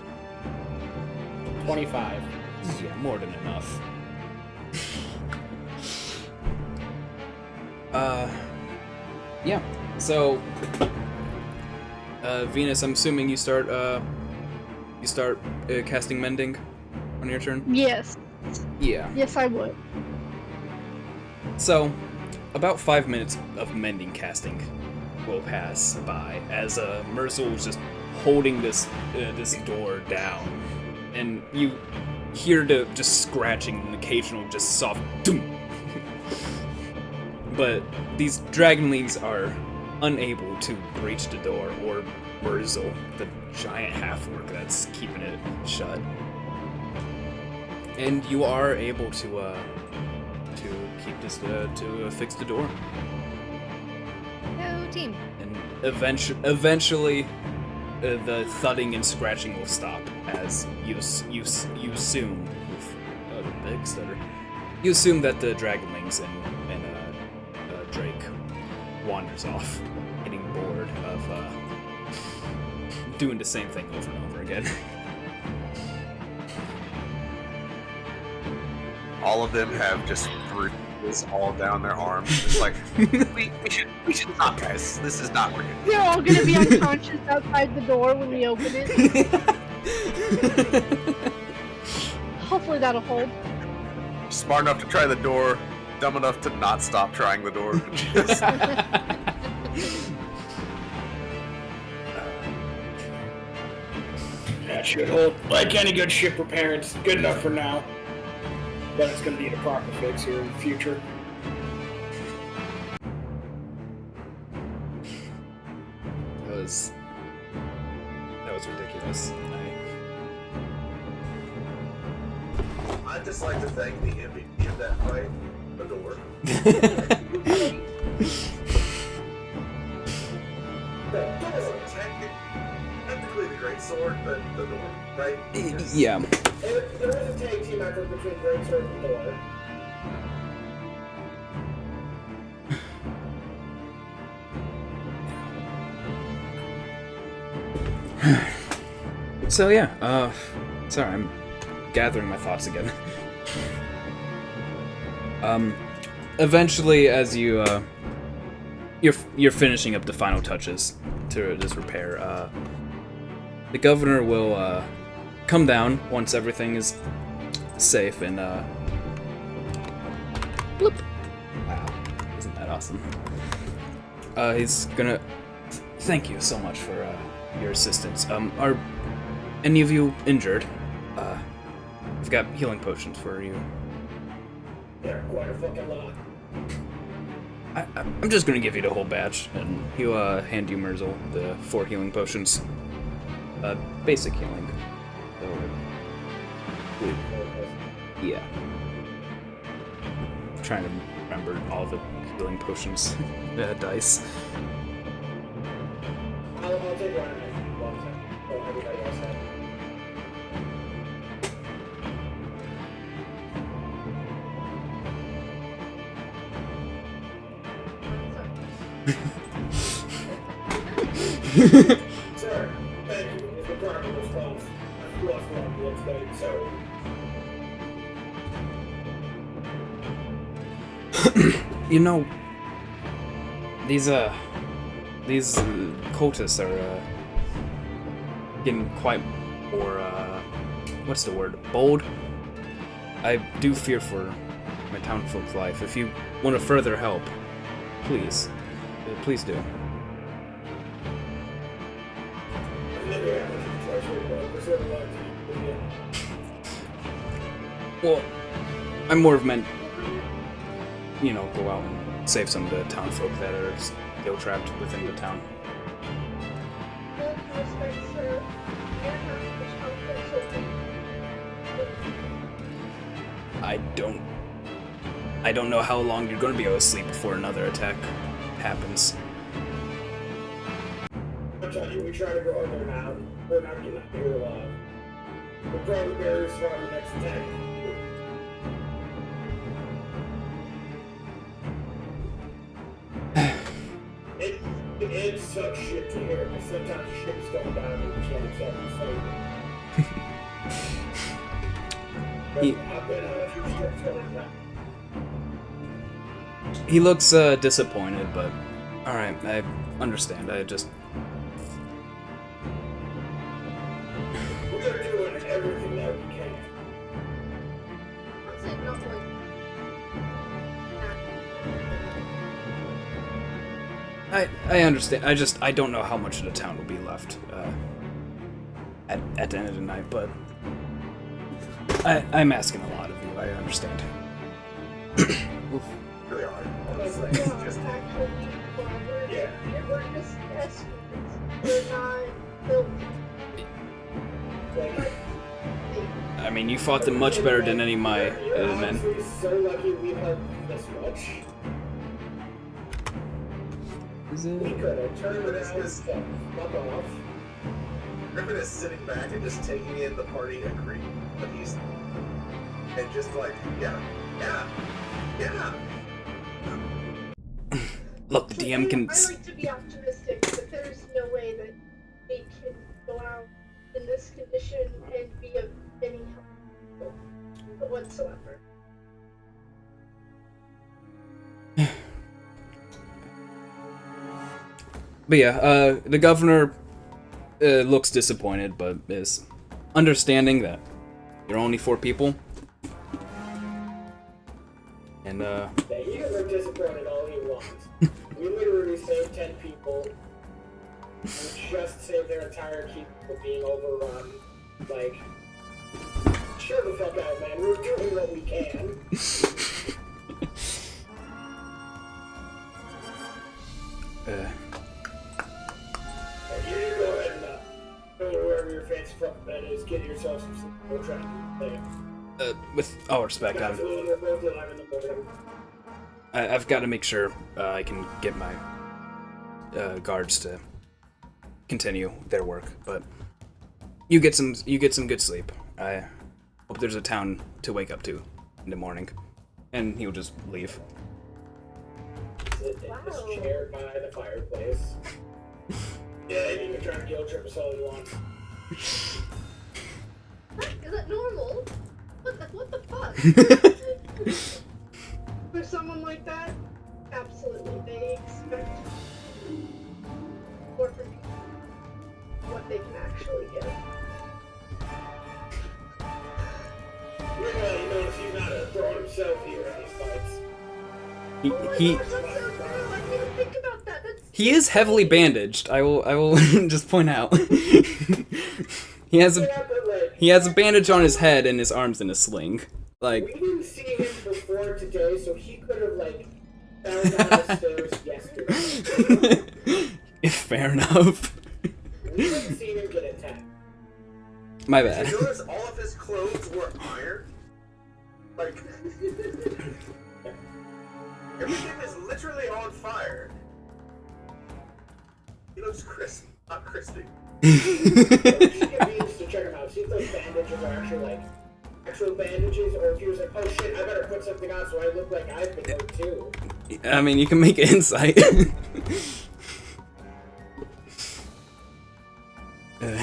25.
Yeah, more than enough. Yeah. So, Venus, I'm assuming you start casting mending on your turn.
Yes.
Yeah.
Yes, I would.
So, about 5 minutes of mending casting will pass by as Murzol is just holding this door down, and you hear the just scratching and occasional just soft doom. But these dragonlings are unable to breach the door, or Murzol, the giant half-orc that's keeping it shut. And you are able to keep this to fix the door.
Go team.
And eventually, the thudding and scratching will stop as you assume, with a big stutter, you assume that the dragonlings and Drake wanders off, getting bored of doing the same thing over and over again.
all of them have just bruises all down their arms. It's like, we should stop, guys. This is not working.
They're all gonna be unconscious outside the door when we open it. Hopefully that'll hold.
Smart enough to try the door, dumb enough to not stop trying the door. Just...
That should hold. Like any good ship repair, it's good enough for now. But it's gonna need a proper fix here in the future.
That was ridiculous.
I'd just like to thank the MVP of that fight, the door.
The door
Greatsword the door, right?
Yeah.
There is a tag team effort between Greatsword and Thor.
So yeah, sorry, I'm gathering my thoughts again. Eventually, as you're finishing up the final touches to this repair, the governor will come down once everything is safe and bloop. Wow, isn't that awesome? He's gonna thank you so much for your assistance. Are any of you injured? I've got healing potions for you.
Yeah, quite a fucking lot.
I'm just gonna give you the whole batch, and he'll hand you Murzol the 4 healing potions. Basic healing. So, yeah. I'm trying to remember all the healing potions dice.
I'll take one and everybody else has. Sir, thank you. It's the proper response. I've lost a lot of blood today, so...
You know, these cultists are getting quite more what's the word? Bold. I do fear for my townfolk's life. If you want to further help, please do. Well, I'm more of meant, go out and save some of the townfolk that are still trapped within the town. I don't know how long you're going to be able to sleep before another attack happens.
I'm telling you, we try to go in there now. We're not getting out here alive. We're probably very strong the next attack. It sucks shit to hear, but sometimes shit's going down and we can't accept the I've been on a few ships going down.
He looks disappointed, but alright, I understand.
We're doing everything that we can.
I'd say not like
I understand. I don't know how much of the town will be left at the end of the night, but I'm asking a lot of you. I understand. Oof.
Really hard.
actually we're just estimates. We're not built.
I mean, you fought them much better than any of my men.
We're so lucky we have this much. We could have turned around and said, fuck off.
Griffin is sitting back and just taking in the party at Creek, but he's and just like, yeah.
Look, the DM can.
I like to be optimistic, but there's no way that they can go out in this condition and be of any help whatsoever.
But yeah, the governor looks disappointed, but is understanding that you're only 4 people. And
Yeah, he can look disappointed all he wants. We literally saved 10 people. We just saved their entire keep from being overrun. Like, chill the fuck out, man. We're doing what we can. You need to go ahead and go to wherever your fancy fucking bed is, get yourself some sleep. We're trying to play.
with all respect, I've got to make sure I can get my guards to continue their work, but You get some good sleep. I hope there's a town to wake up to in the morning. And he'll just leave.
Sit in this chair by the fireplace. Yeah, you can try and guilt trip us all you want.
Is that normal? What the fuck?
For someone like that, absolutely, they expect more from people what they can actually give.
Well, you notice he's not throwing himself here in these fights.
He
That's so true. I didn't even think about that.
he is heavily bandaged. I will just point out. He has a bandage on his head and his arms in a sling. Like,
we didn't see him before today, so he could have fell down the stairs yesterday.
fair enough.
We haven't seen him get attacked.
My
Did
bad.
you notice all of his clothes were iron? Like, everything is literally on fire. He looks crisp, not crispy.
We should get Venus to check him out. See if those bandages are actually actual bandages, or if he was like, oh shit, I better put something on so I look like I've been hurt too.
I mean, you can make an insight.
Oh,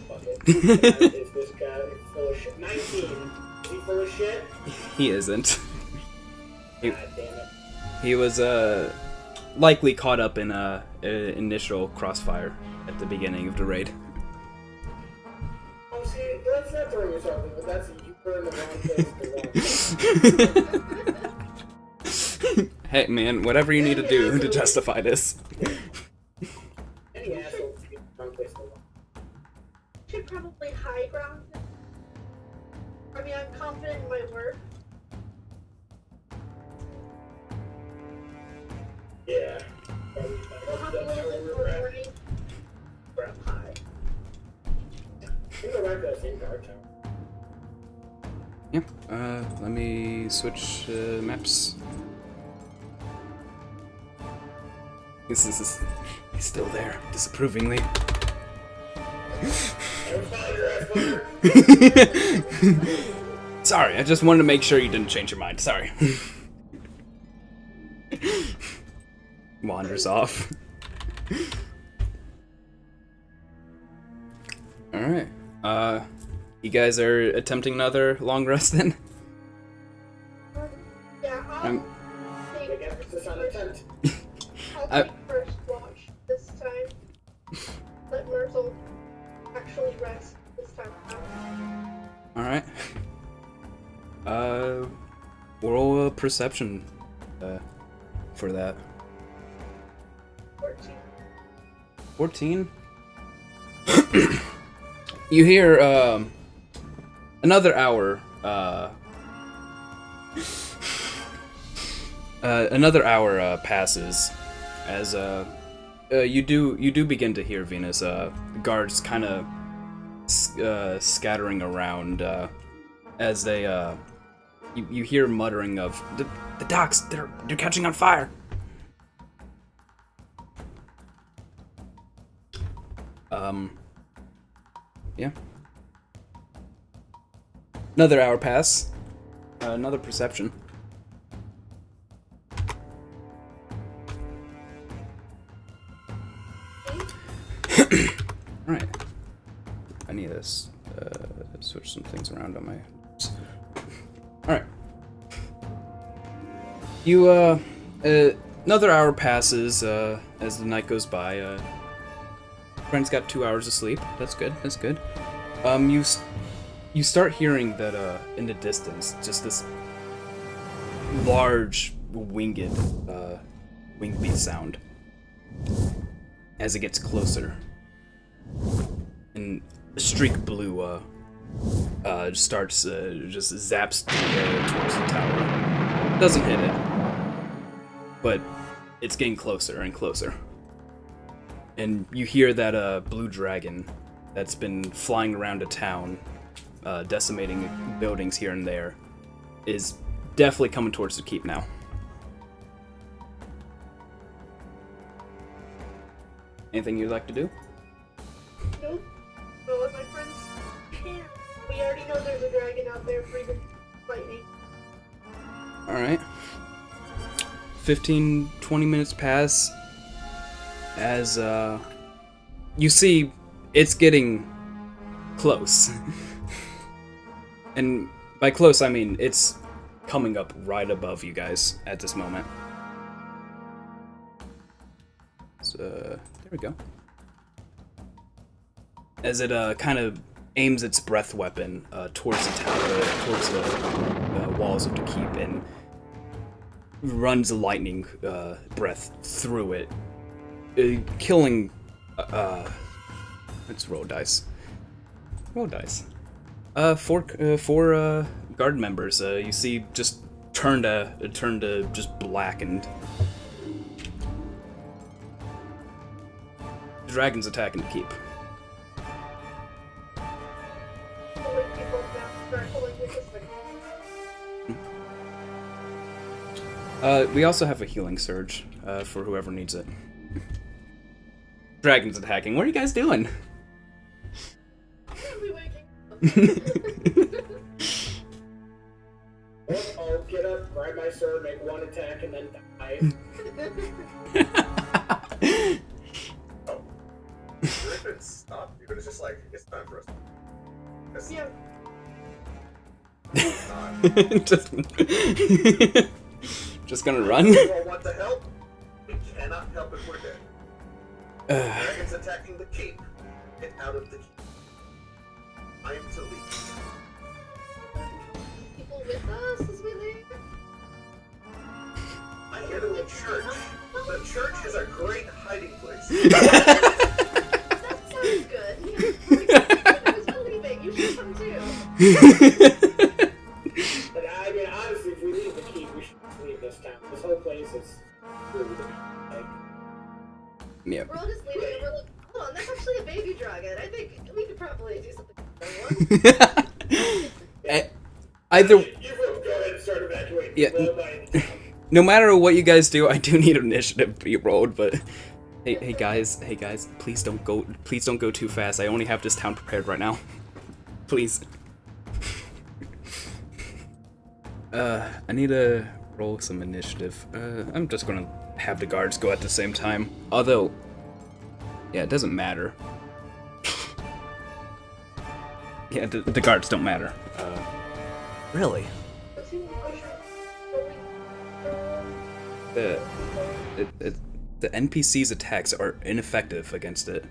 fuck it. Is this guy full of shit? 19. Is he full of shit?
He isn't.
God damn it.
He was likely caught up in a initial crossfire at the beginning of the raid.
Oh, see, that's not throwing yourself in, but that's you put in the wrong place at the wrong time.
Hey man, whatever you need to do to justify this.
Any asshole can be in the wrong place at the wrong time.
Should probably high ground it. I mean, I'm confident in my work.
Yeah.
We'll have a little bit more warning.
We're up high. We go back to that same guard tower.
Yeah, let me switch maps. This is he's still there, disapprovingly. Sorry, I just wanted to make sure you didn't change your mind. Sorry. Wanders off. Alright. You guys are attempting another long rest then?
Yeah,
I'm-
take
Big emphasis on attempt.
I'll take first watch this time. Let Murzol actually rest this time around.
Alright. Roll a perception for that.
14.
14? You hear another hour passes as you do begin to hear Venus guards kind of scattering around as they you hear muttering of the docks, they're catching on fire. Yeah. Another hour pass. Another perception. Alright. I need to switch some things around on my... Alright. You, another hour passes as the night goes by. Brent's got 2 hours of sleep. That's good. That's good. You start hearing that in the distance, just this large winged wingbeat sound as it gets closer, and streak blue starts just zaps towards the tower. Doesn't hit it, but it's getting closer and closer. And you hear that blue dragon that's been flying around a town, decimating buildings here and there, is definitely coming towards the keep now. Anything you'd like to do?
there's a dragon out there breathing lightning.
Alright. 15, 20 minutes pass as you see it's getting close. And by close I mean it's coming up right above you guys at this moment. So there we go. As it kind of aims its breath weapon towards the tower, towards the walls of the keep, and runs a lightning breath through it, killing. Let's roll dice. Roll dice. Four guard members. You see, just turn to just blackened. The dragon's attacking the keep. We also have a healing surge for whoever needs it. Dragon's attacking. What are you guys doing?
I'll get up, grab my sword, make one attack, and then die.
Oh. Griffin stopped you, but it's just like, it's time for us. It's
Yeah.
not.
Just gonna run?
You all want to help? We cannot help if we're dead. Dragon's attacking the keep. Get out of the keep. I am to leave.
People with us as we leave.
I hear the church. The church is a great hiding place.
That sounds good. I was leaving. You should come too.
But I mean, honestly, if we leave the keep, we should just leave this town. This whole place is rude. Like,
Yeah.
We're all just leaving and we're like, hold on, that's actually a baby dragon. I think we could probably do something with that one.
Either.
you folks go ahead and start evacuating.
Yeah.
Well, by
No matter what you guys do, I do need initiative to be rolled. But hey guys, please don't go too fast. I only have this town prepared right now. Please. I need to roll some initiative. I'm just gonna have the guards go at the same time. Although, yeah, it doesn't matter. Yeah, the guards don't matter. Really? The NPC's attacks are ineffective against it.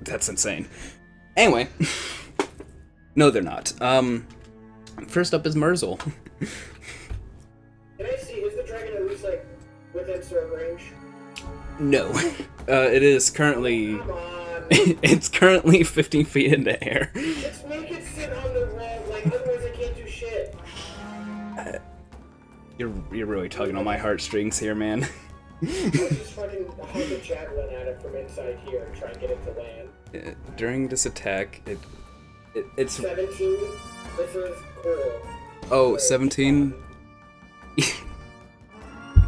That's insane. Anyway. No, they're not. First up is Murzol.
Can I see, is the dragon at least, like, within sword range?
No. It is currently...
Come on.
It's currently 15 feet in the air.
Just make it sit on the wall, like, otherwise I can't do shit.
You're really tugging on my heartstrings here, man.
I'll just fucking hug a javelin at it from inside here and try and get it to land.
During this attack, it's...
17? This is cool.
Oh, 17?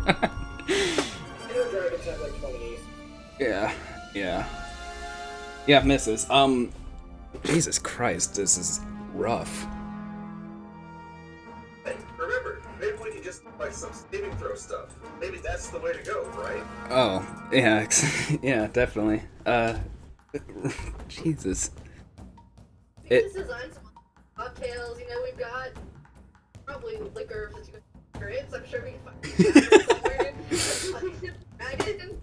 I know dragons have like 20s.
Yeah, misses. Jesus Christ, this is rough.
Hey, remember, maybe we can just like some saving throw stuff. Maybe that's the way to go, right?
Oh, yeah, yeah, definitely. Jesus.
We can just design some cocktails, you know, we've got probably liquor that you can experience. I'm sure we can find dragon.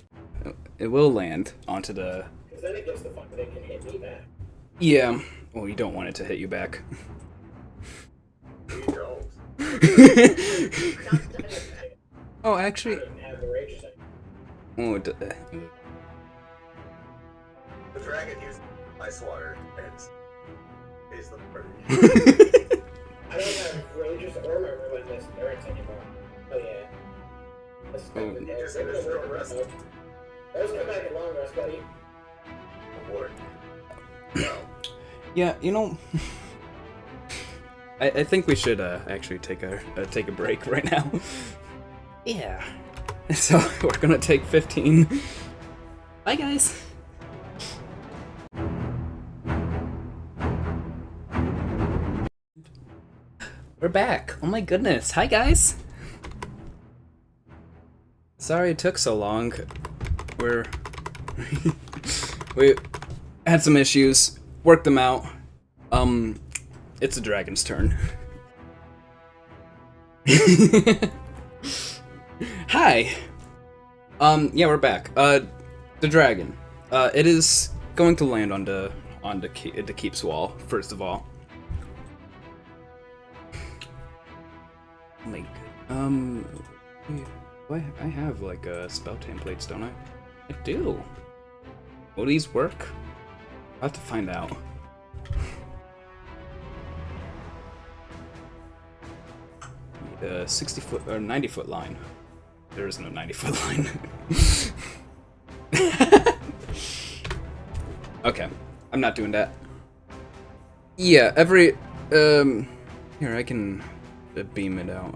It will land onto the...
Because then it gets the fun that it can hit me back.
Yeah. Well, you don't want it to hit you back.
We don't.
Oh,
I
actually...
don't even have the rage attack.
Oh,
The dragon uses ice water and pays the party.
I don't have rages or my relentless endurance anymore. Oh yeah. Let's
Oh,
spend
you
the
just need a short rest.
Let's come back in long rest, buddy.
Award. No.
yeah, you know... I think we should actually take a break right now. Yeah. So we're gonna take 15. Bye, guys. We're back. Oh my goodness. Hi, guys. Sorry it took so long. We had some issues. Worked them out. It's the dragon's turn. Hi. Yeah, we're back. The dragon. It is going to land on the keep's wall, first of all. Like, I have like spell templates, don't I? I do. Will these work? I'll have to find out. 60-foot or 90-foot line. There is no 90-foot line. Okay, I'm not doing that. Yeah, here I can beam it out.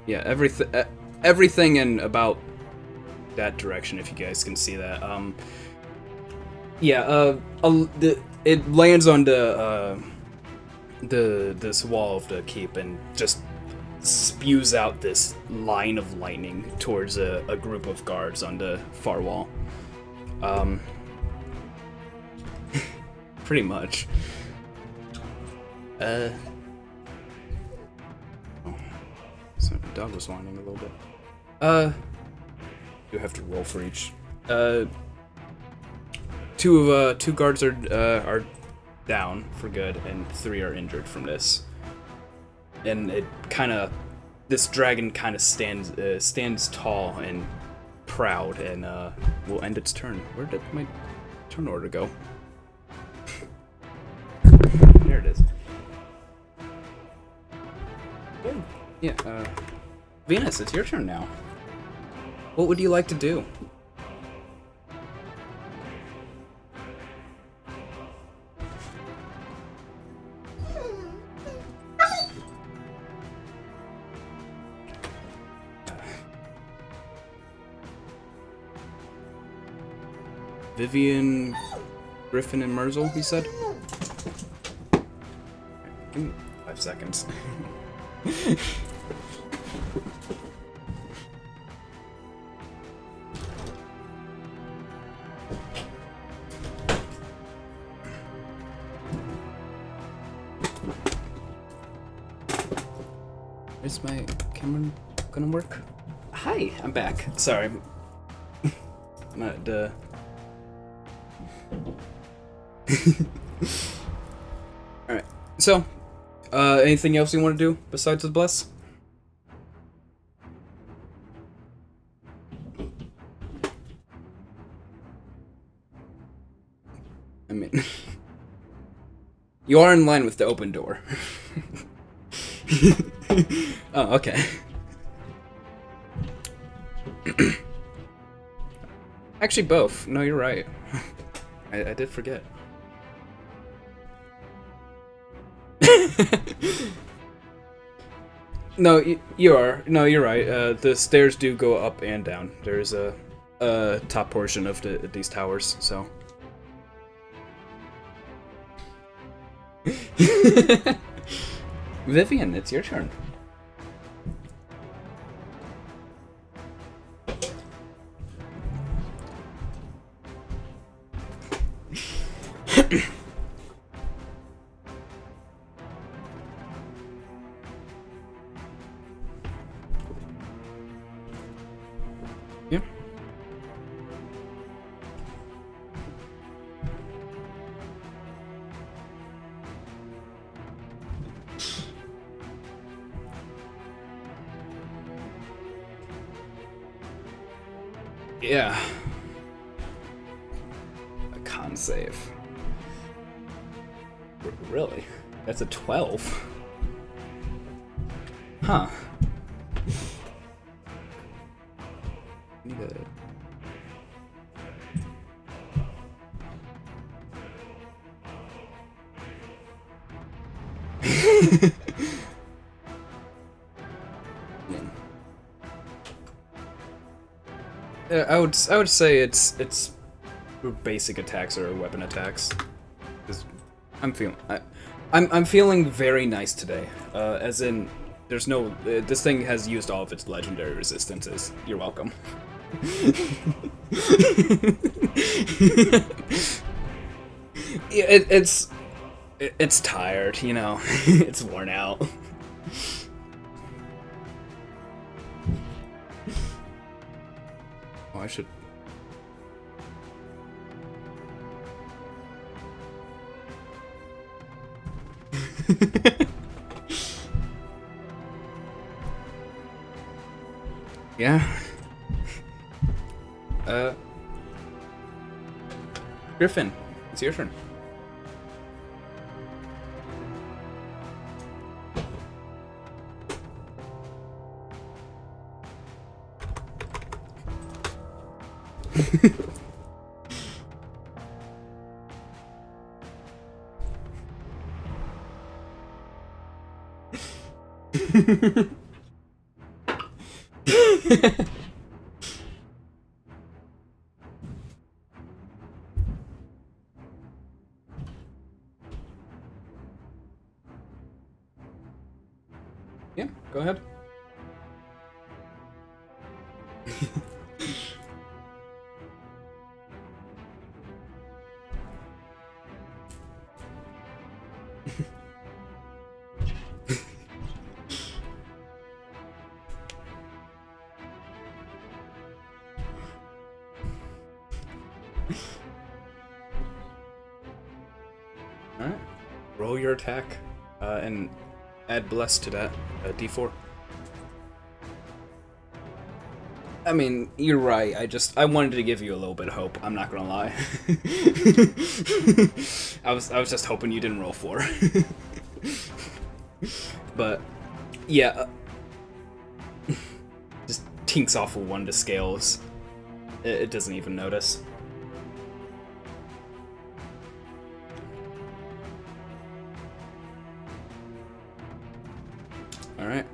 Yeah, everything in about that direction, if you guys can see that. Yeah, it lands on this wall of the keep and just spews out this line of lightning towards a group of guards on the far wall. Pretty much. Oh, so the dog was whining a little bit. You have to roll for each. Two guards are down for good, and 3 are injured from this. And this dragon kind of stands tall and proud, and will end its turn. Where did my turn order go? There it is. Good. Yeah. Venus, it's your turn now. What would you like to do? Vivian, Griffin, and Murzol, he said? Give me 5 seconds. Is my camera gonna work? Hi, I'm back. Sorry. Not, Alright, so, anything else you want to do besides the bless? I mean, you are in line with the open door. Oh, okay. Actually, both. No, you're right. I did forget. No, you are. No, you're right. The stairs do go up and down. There's a top portion of these towers, so. Vivian, it's your turn. Yeah. Yeah. A con save. Really? That's a 12. Huh. Need a... I would say it's basic attacks or weapon attacks. 'Cause I'm feeling I'm feeling very nice today. As in, there's no. This thing has used all of its legendary resistances. You're welcome. It's tired, you know. It's worn out. Oh, I should. Yeah. Griffin, it's your turn. Yeah, go ahead. Alright. Roll your attack and add bless to that, d4. I mean, you're right. I wanted to give you a little bit of hope. I'm not gonna lie. I was just hoping you didn't roll 4. But yeah, just tinks off a 1 to scales. It doesn't even notice. All right.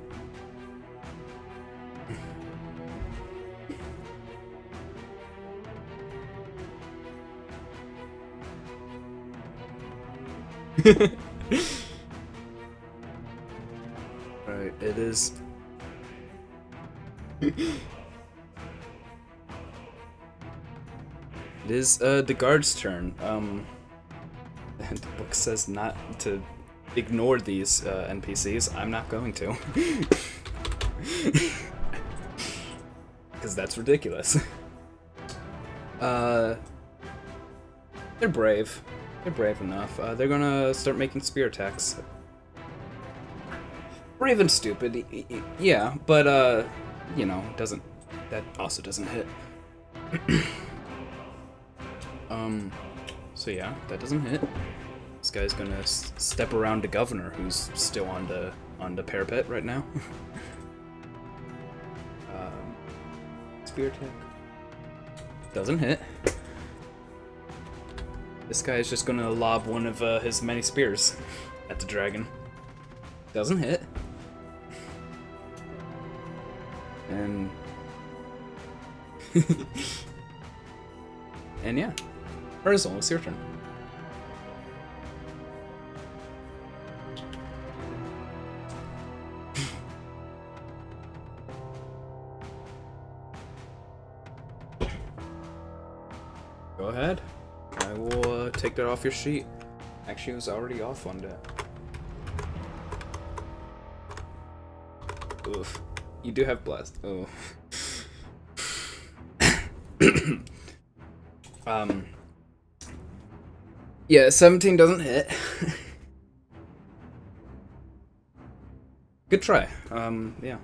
Alright, it is. It is the guard's turn. And the book says not to ignore these NPCs. I'm not going to. Because that's ridiculous. They're brave. They're brave enough. They're gonna start making spear attacks. Brave and stupid, yeah, but you know, that also doesn't hit. So yeah, that doesn't hit. This guy's gonna step around the governor, who's still on the parapet right now. Spear attack doesn't hit. This guy is just gonna lob one of his many spears at the dragon. Doesn't hit. And and yeah, Murzol, it's your turn. Go ahead. I will take that off your sheet. Actually, it was already off on that. Oof. You do have blast. Oh. Yeah, 17 doesn't hit. Good try. Yeah.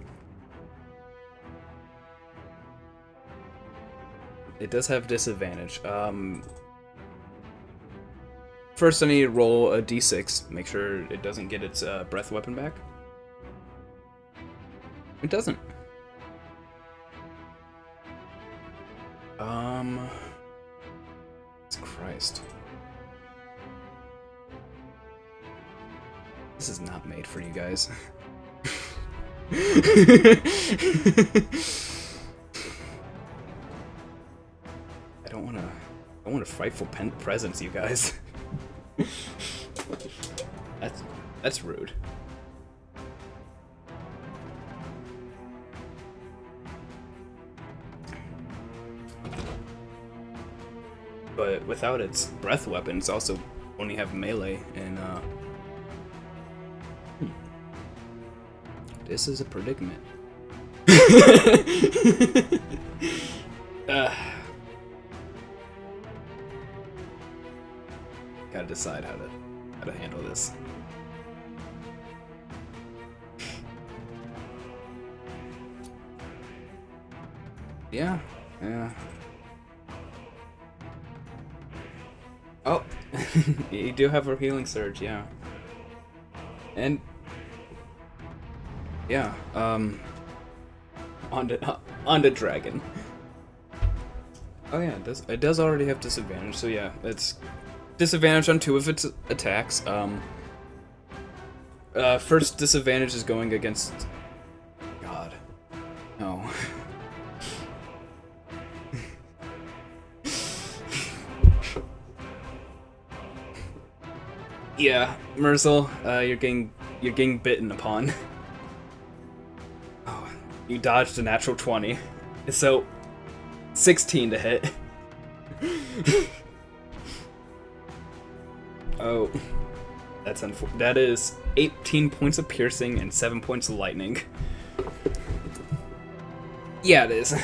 It does have disadvantage. First I need to roll a d6, make sure it doesn't get its breath weapon back. It doesn't. Christ. This is not made for you guys. I don't want a frightful presence, you guys. That's rude. But without its breath weapons, also only have melee and this is a predicament. Gotta decide how to handle this. Yeah. Oh, you do have a healing surge, yeah. And yeah, on to dragon. Oh yeah, it does already have disadvantage, so yeah, it's disadvantage on 2 of its attacks. First disadvantage is going against... God. No. Yeah, Murzol, you're getting bitten upon. Oh, you dodged a natural 20. So 16 to hit. Oh, that is 18 points of piercing and 7 points of lightning. Yeah, it is.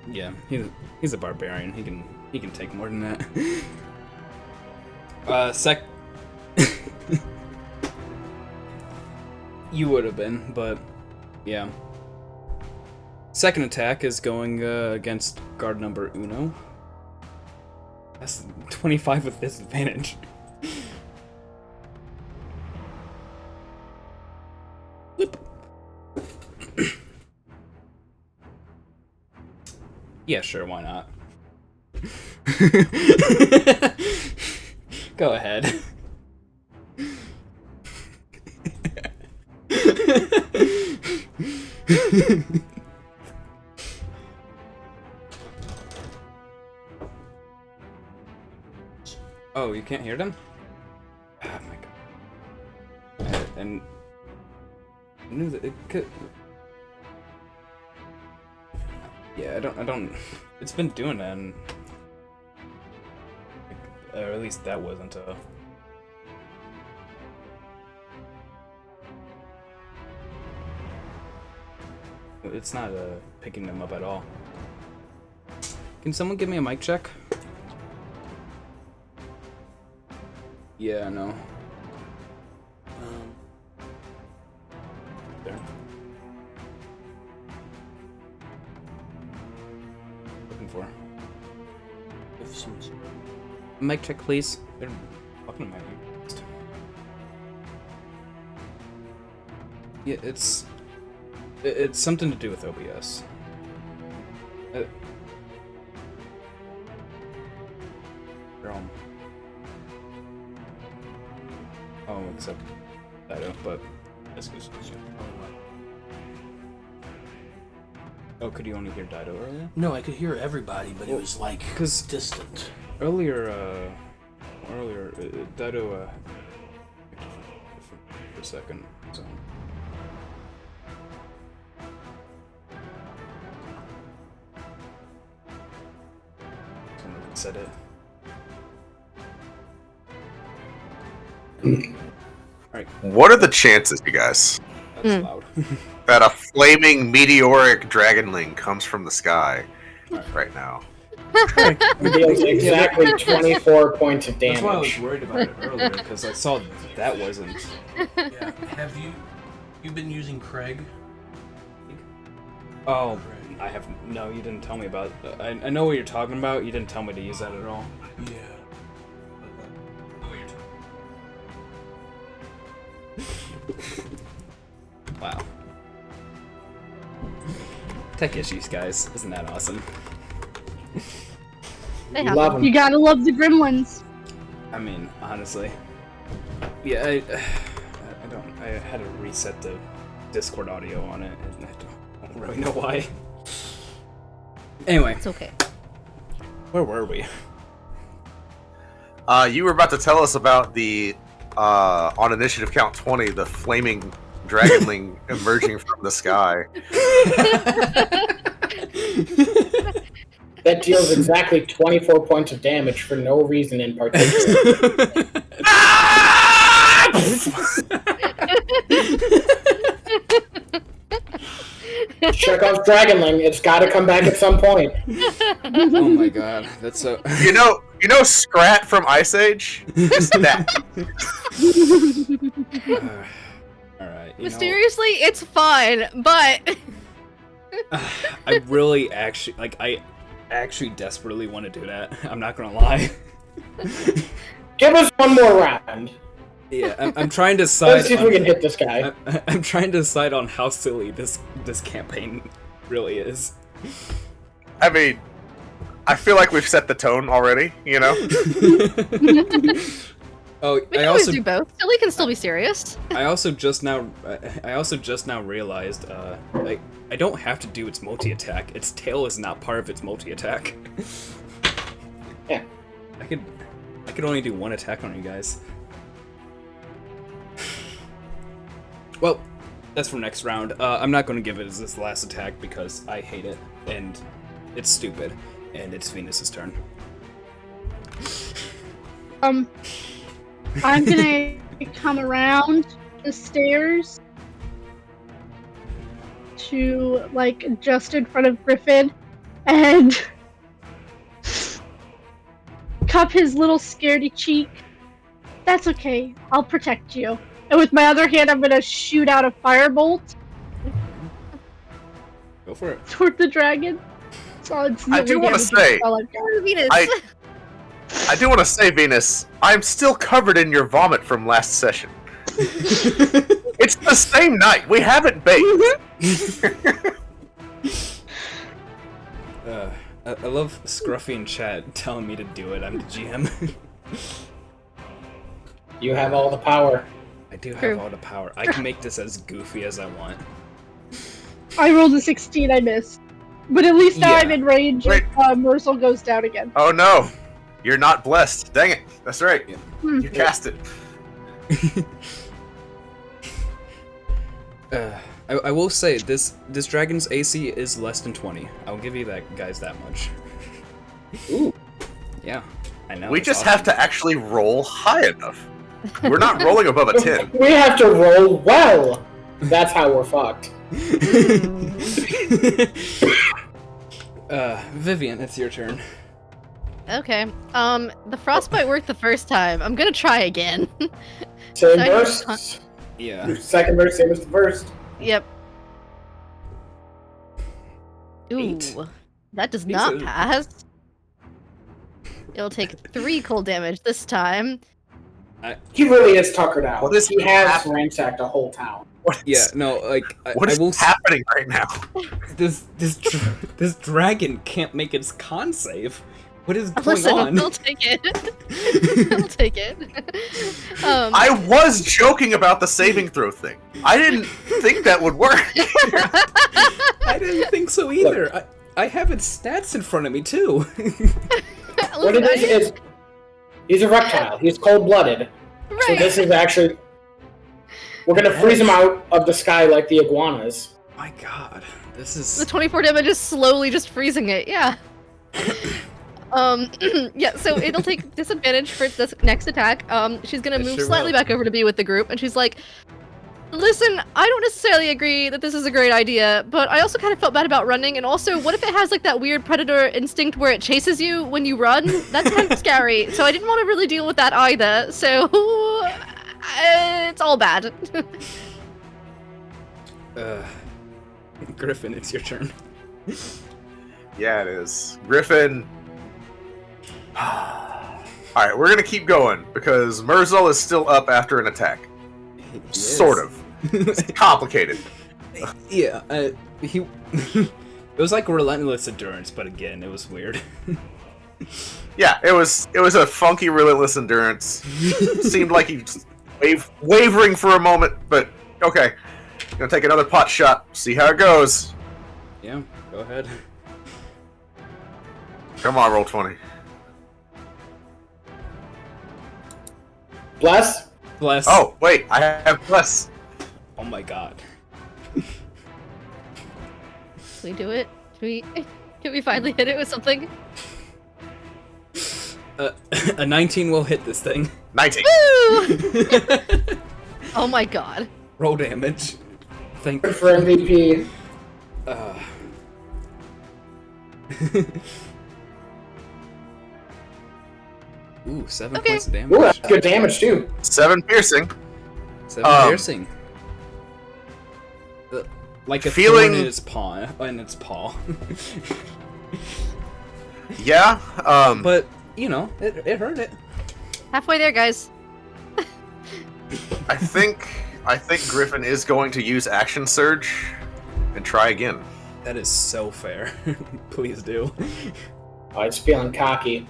Yeah, he's a barbarian. He can take more than that. You would have been, but yeah. Second attack is going against guard number Uno. That's 25 with disadvantage. Whip. Yeah, sure, why not? Go ahead. Oh, you can't hear them? Oh my god. And I knew that it could. Yeah, I don't. It's been doing that, and or at least that wasn't a. It's not picking them up at all. Can someone give me a mic check? Yeah, no. There. Looking for. Mic check, please. They're fucking my ear. Yeah, it's something to do with OBS. Oh, except Dyto, but that's good. Oh, could you only hear Dyto earlier?
No, I could hear everybody, but it was like distant.
Earlier, Dyto for a second, so. Someone said it. Alright.
What are the chances, you guys,
That's loud.
that a flaming meteoric dragonling comes from the sky right now?
It deals exactly 24 points of damage.
That's why I was worried about it earlier, because I saw that wasn't.
Yeah. Have you been using Craig?
Oh, I have. No, you didn't tell me about. I know what you're talking about. You didn't tell me to use that at all.
Yeah.
Wow. Tech issues, guys. Isn't that awesome?
They
Love
happen.
'em.
You gotta love the gremlins.
I mean, honestly. Yeah, I don't. I had to reset the Discord audio on it, and I don't really know why. Anyway,
It's okay.
where were we?
You were about to tell us about the on initiative count 20, the flaming dragonling emerging from the sky.
That deals exactly 24 points of damage for no reason in particular. Chekhov's dragonling. It's got to come back at some point.
Oh my god, that's so.
You know Scrat from Ice Age? Just that.
All right.
Mysteriously, it's fine, but
I really I actually desperately want to do that. I'm not gonna lie.
Give us one more round.
Yeah, I'm trying to decide.
Let's see if we can hit this guy.
I'm trying to decide on how silly this campaign really is.
I mean, I feel like we've set the tone already, you know?
Oh,
we can always do both. Silly can still be serious.
I also just now realized I don't have to do its multi-attack. Its tail is not part of its multi-attack.
Yeah.
I could only do one attack on you guys. Well, that's for next round. I'm not going to give it as this last attack because I hate it, and it's stupid, and it's Venus's turn.
I'm gonna come around the stairs to, like, just in front of Griffin and cup his little scaredy cheek. That's okay, I'll protect you. And with my other hand, I'm gonna shoot out a firebolt.
Go for it.
Toward the dragon. So it's
I do want to say,
Venus.
I do want to say, Venus, I'm still covered in your vomit from last session. It's the same night. We haven't bathed.
I love Scruffy in chat telling me to do it. I'm the GM.
You have all the power.
I do have all the power. I can make this as goofy as I want.
I rolled a 16, I missed. But at least now
Yeah.
I'm in range
Wait.
if Murzol goes down again.
Oh no, you're not blessed. Dang it. That's right.
Yeah.
You cast it.
I will say this dragon's AC is less than 20. I'll give you that guys that much.
Ooh.
Yeah, I know.
We
it's
just
awesome.
have to actually roll high enough. We're not rolling above a 10.
We have to roll well. That's how we're fucked.
Vivian, it's your turn.
Okay. The frostbite worked the first time. I'm gonna try again.
Same
So I
verse.
just-
Yeah.
Second verse, same as the first.
Yep. Ooh,
8.
that does
These
not
are-
pass. It'll take 3 cold damage this time.
He really is tuckered out.
What is
he has
happening?
ransacked a whole town.
Yeah, no, like
What
I
is
will
happening right now?
this dragon can't make its con save. What is going
Listen,
on?
I'll take it. I'll take it.
I was joking about the saving throw thing. I didn't think that would work.
I didn't think so either. I have its stats in front of me too.
What it is he's a reptile. He's cold-blooded. So
Right.
this is actually... We're gonna freeze him out of the sky like the iguanas.
My God, this
The
is
24 damage is slowly just freezing it, yeah. Yeah, so it'll take disadvantage for its next attack. She's gonna
It
move
sure
slightly
will.
back over to be with the group, and she's like, listen, I don't necessarily agree that this is a great idea, but I also kind of felt bad about running, and also, what if it has like that weird predator instinct where it chases you when you run? That's kind of scary, so I didn't want to really deal with that either, so it's all bad.
Griffin. It's your turn.
Yeah, it is. Griffin. Alright, we're gonna keep going because Murzol is still up after an attack. Sort of. It's complicated.
Yeah, he. It was like relentless endurance, but again, it was weird.
Yeah, it was a funky, relentless endurance. Seemed like he was wavering for a moment, but okay. Gonna take another pot shot, see how it goes.
Yeah, go ahead.
Come on, roll 20.
Bless.
Bless.
Oh, wait, I have bless.
Oh my god.
Can we do it? Can we finally hit it with something?
A 19 will hit this thing.
19.
Woo! Oh my god.
Roll damage. Thank you.
For MVP.
Ooh, 7
Okay.
points of damage.
Ooh, that's good damage too.
7 piercing.
7 piercing. Like a
feeling-
thorn in its paw.
Yeah,
But, you know, it hurt it.
Halfway there, guys.
I think Griffin is going to use Action Surge and try again.
That is so fair. Please do.
Oh, it's feeling cocky.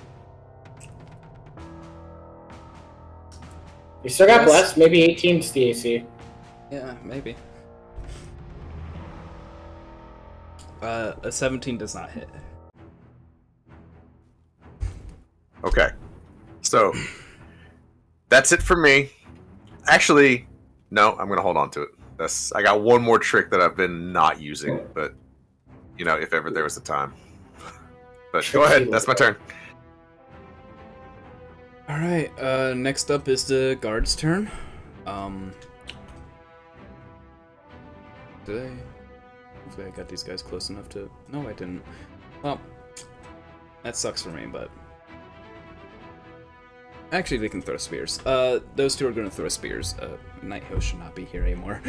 You still got
Yes.
blessed. Maybe 18's the AC.
Yeah, maybe. A 17 does not hit.
Okay. So, that's it for me. Actually, no, I'm going to hold on to it. I got one more trick that I've been not using, but, you know, if ever there was a time. But go ahead, that's my turn.
Alright, next up is the guard's turn. Hopefully I got these guys close enough to... No, I didn't. Well, that sucks for me, but... Actually, they can throw spears. Those two are gonna throw spears. Nighthill should not be here anymore.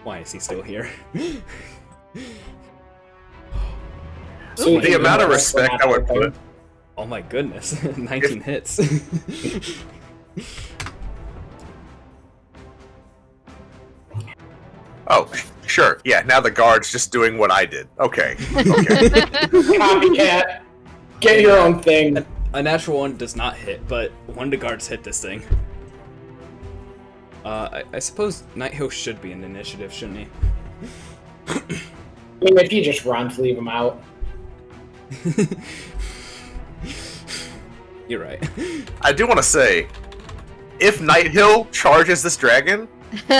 Why is he still here?
So
The amount of respect I would put...
Oh my goodness, 19 hits.
Oh, sure. Yeah, now the guard's just doing what I did. Okay.
Copycat. Get your own thing.
A natural one does not hit, but one of the guards hit this thing. I suppose Nighthill should be in initiative, shouldn't he?
I mean, if you just runs, leave him out.
You're right.
I do want to say, if Nighthill charges this dragon,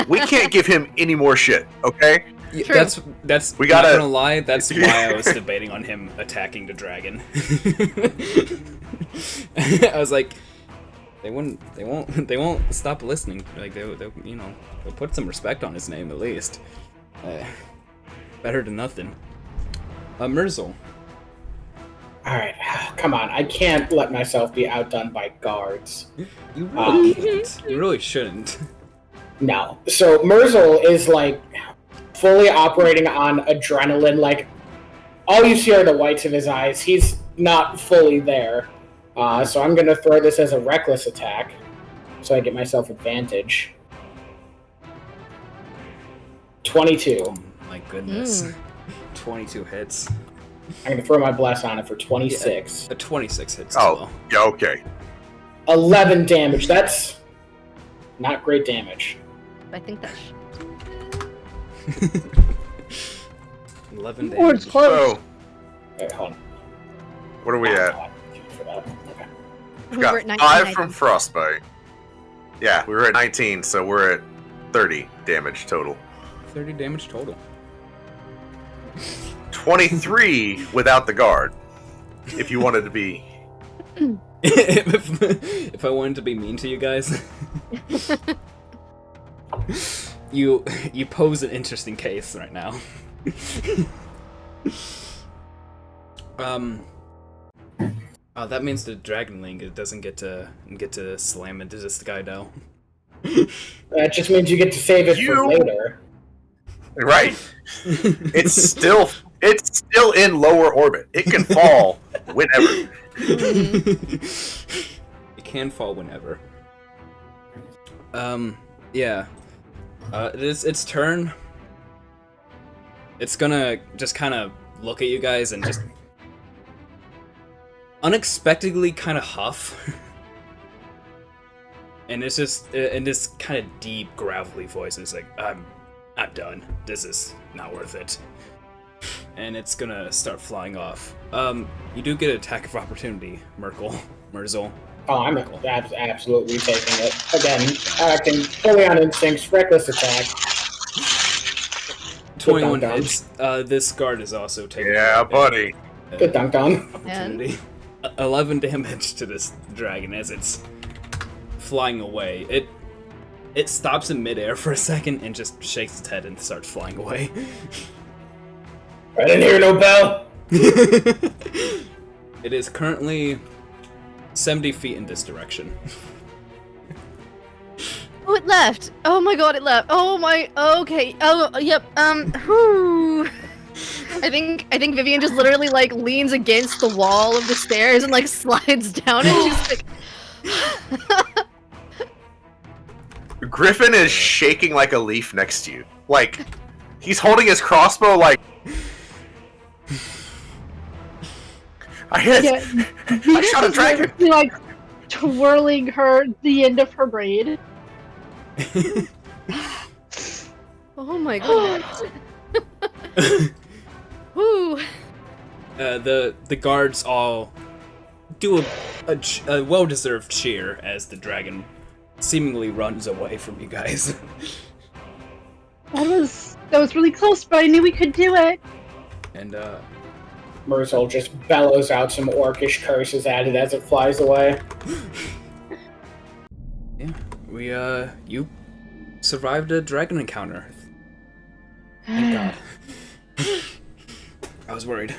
we can't give him any more shit, okay?
True.
That's
We gotta-
not gonna lie, that's why I was debating on him attacking the dragon. I was like, they won't stop listening. Like they'll put some respect on his name at least. Better than nothing. Murzol.
Alright, come on. I can't let myself be outdone by guards.
You really can't. You really shouldn't.
No. So Murzol is like fully operating on adrenaline. Like all you see are the whites of his eyes. He's not fully there. So I'm gonna throw this as a reckless attack, so I get myself advantage. 22.
Oh my goodness. 22 hits.
I'm gonna throw my bless on it for 26.
A 26 hits as
Oh,
well.
yeah, okay.
11 damage. That's not great damage.
I think that's
11
Or it's
damage.
close.
So,
Wait, hold on.
what are we at?
For that. Okay.
We've
We
got
were at 19,
5
I
from
think.
Frostbite. Yeah, we were at 19, so we're at 30 damage total.
30 damage total.
23 without the guard. If you wanted to be...
if I wanted to be mean to you guys, you pose an interesting case right now. That means the Dragonling doesn't get to slam into this guy now.
That just means you get to save it for
You-
later.
Right. It's still in lower orbit. It can fall whenever.
It can fall whenever. Yeah. It's its turn. It's gonna just kind of look at you guys and just unexpectedly kind of huff. And it's just in this kind of deep, gravelly voice. It's like, I'm done. This is not worth it. And it's gonna start flying off. You do get an attack of opportunity, Murzol.
Oh, I'm absolutely taking it. Again, acting fully on instincts, reckless attack.
21 hits. This guard is also taking.
Yeah, buddy.
Good dunk down.
Opportunity. 11 damage to this dragon as it's flying away. It stops in midair for a second and just shakes its head and starts flying away.
I didn't hear no bell.
It is currently 70 feet in this direction.
Oh, it left. Oh my god, it left. Oh my. Okay. Oh, yep. Whew. I think Vivian just literally like leans against the wall of the stairs and like slides down and she's like.
Griffin is shaking like a leaf next to you. Like, he's holding his crossbow like. I hit.
Yeah,
I shot a dragon.
Like twirling the end of her braid.
Oh my goodness. Woo.
The guards all do a well-deserved cheer as the dragon seemingly runs away from you guys.
That was really close, but I knew we could do it.
And
Murzol just bellows out some orcish curses at it as it flies away.
yeah, you survived a dragon encounter. Thank God. I was worried.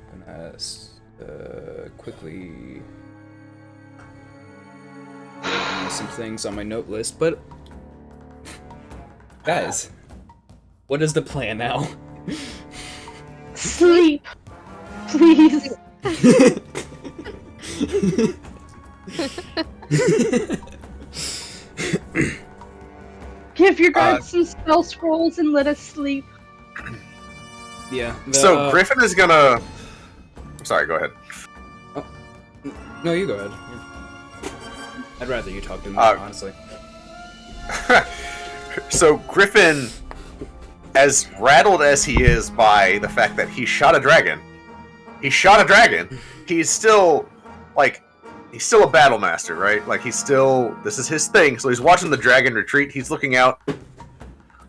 Gonna quickly some things on my note list, but guys, what is the plan now?
Sleep, please. Give your guards some spell scrolls and let us sleep.
Yeah.
So Griffin is gonna. Sorry, go ahead.
Oh, no, you go ahead. I'd rather you talk to me, honestly.
So Griffin, as rattled as he is by the fact that he shot a dragon, he's still a battle master, right? Like this is his thing. So he's watching the dragon retreat. He's looking out.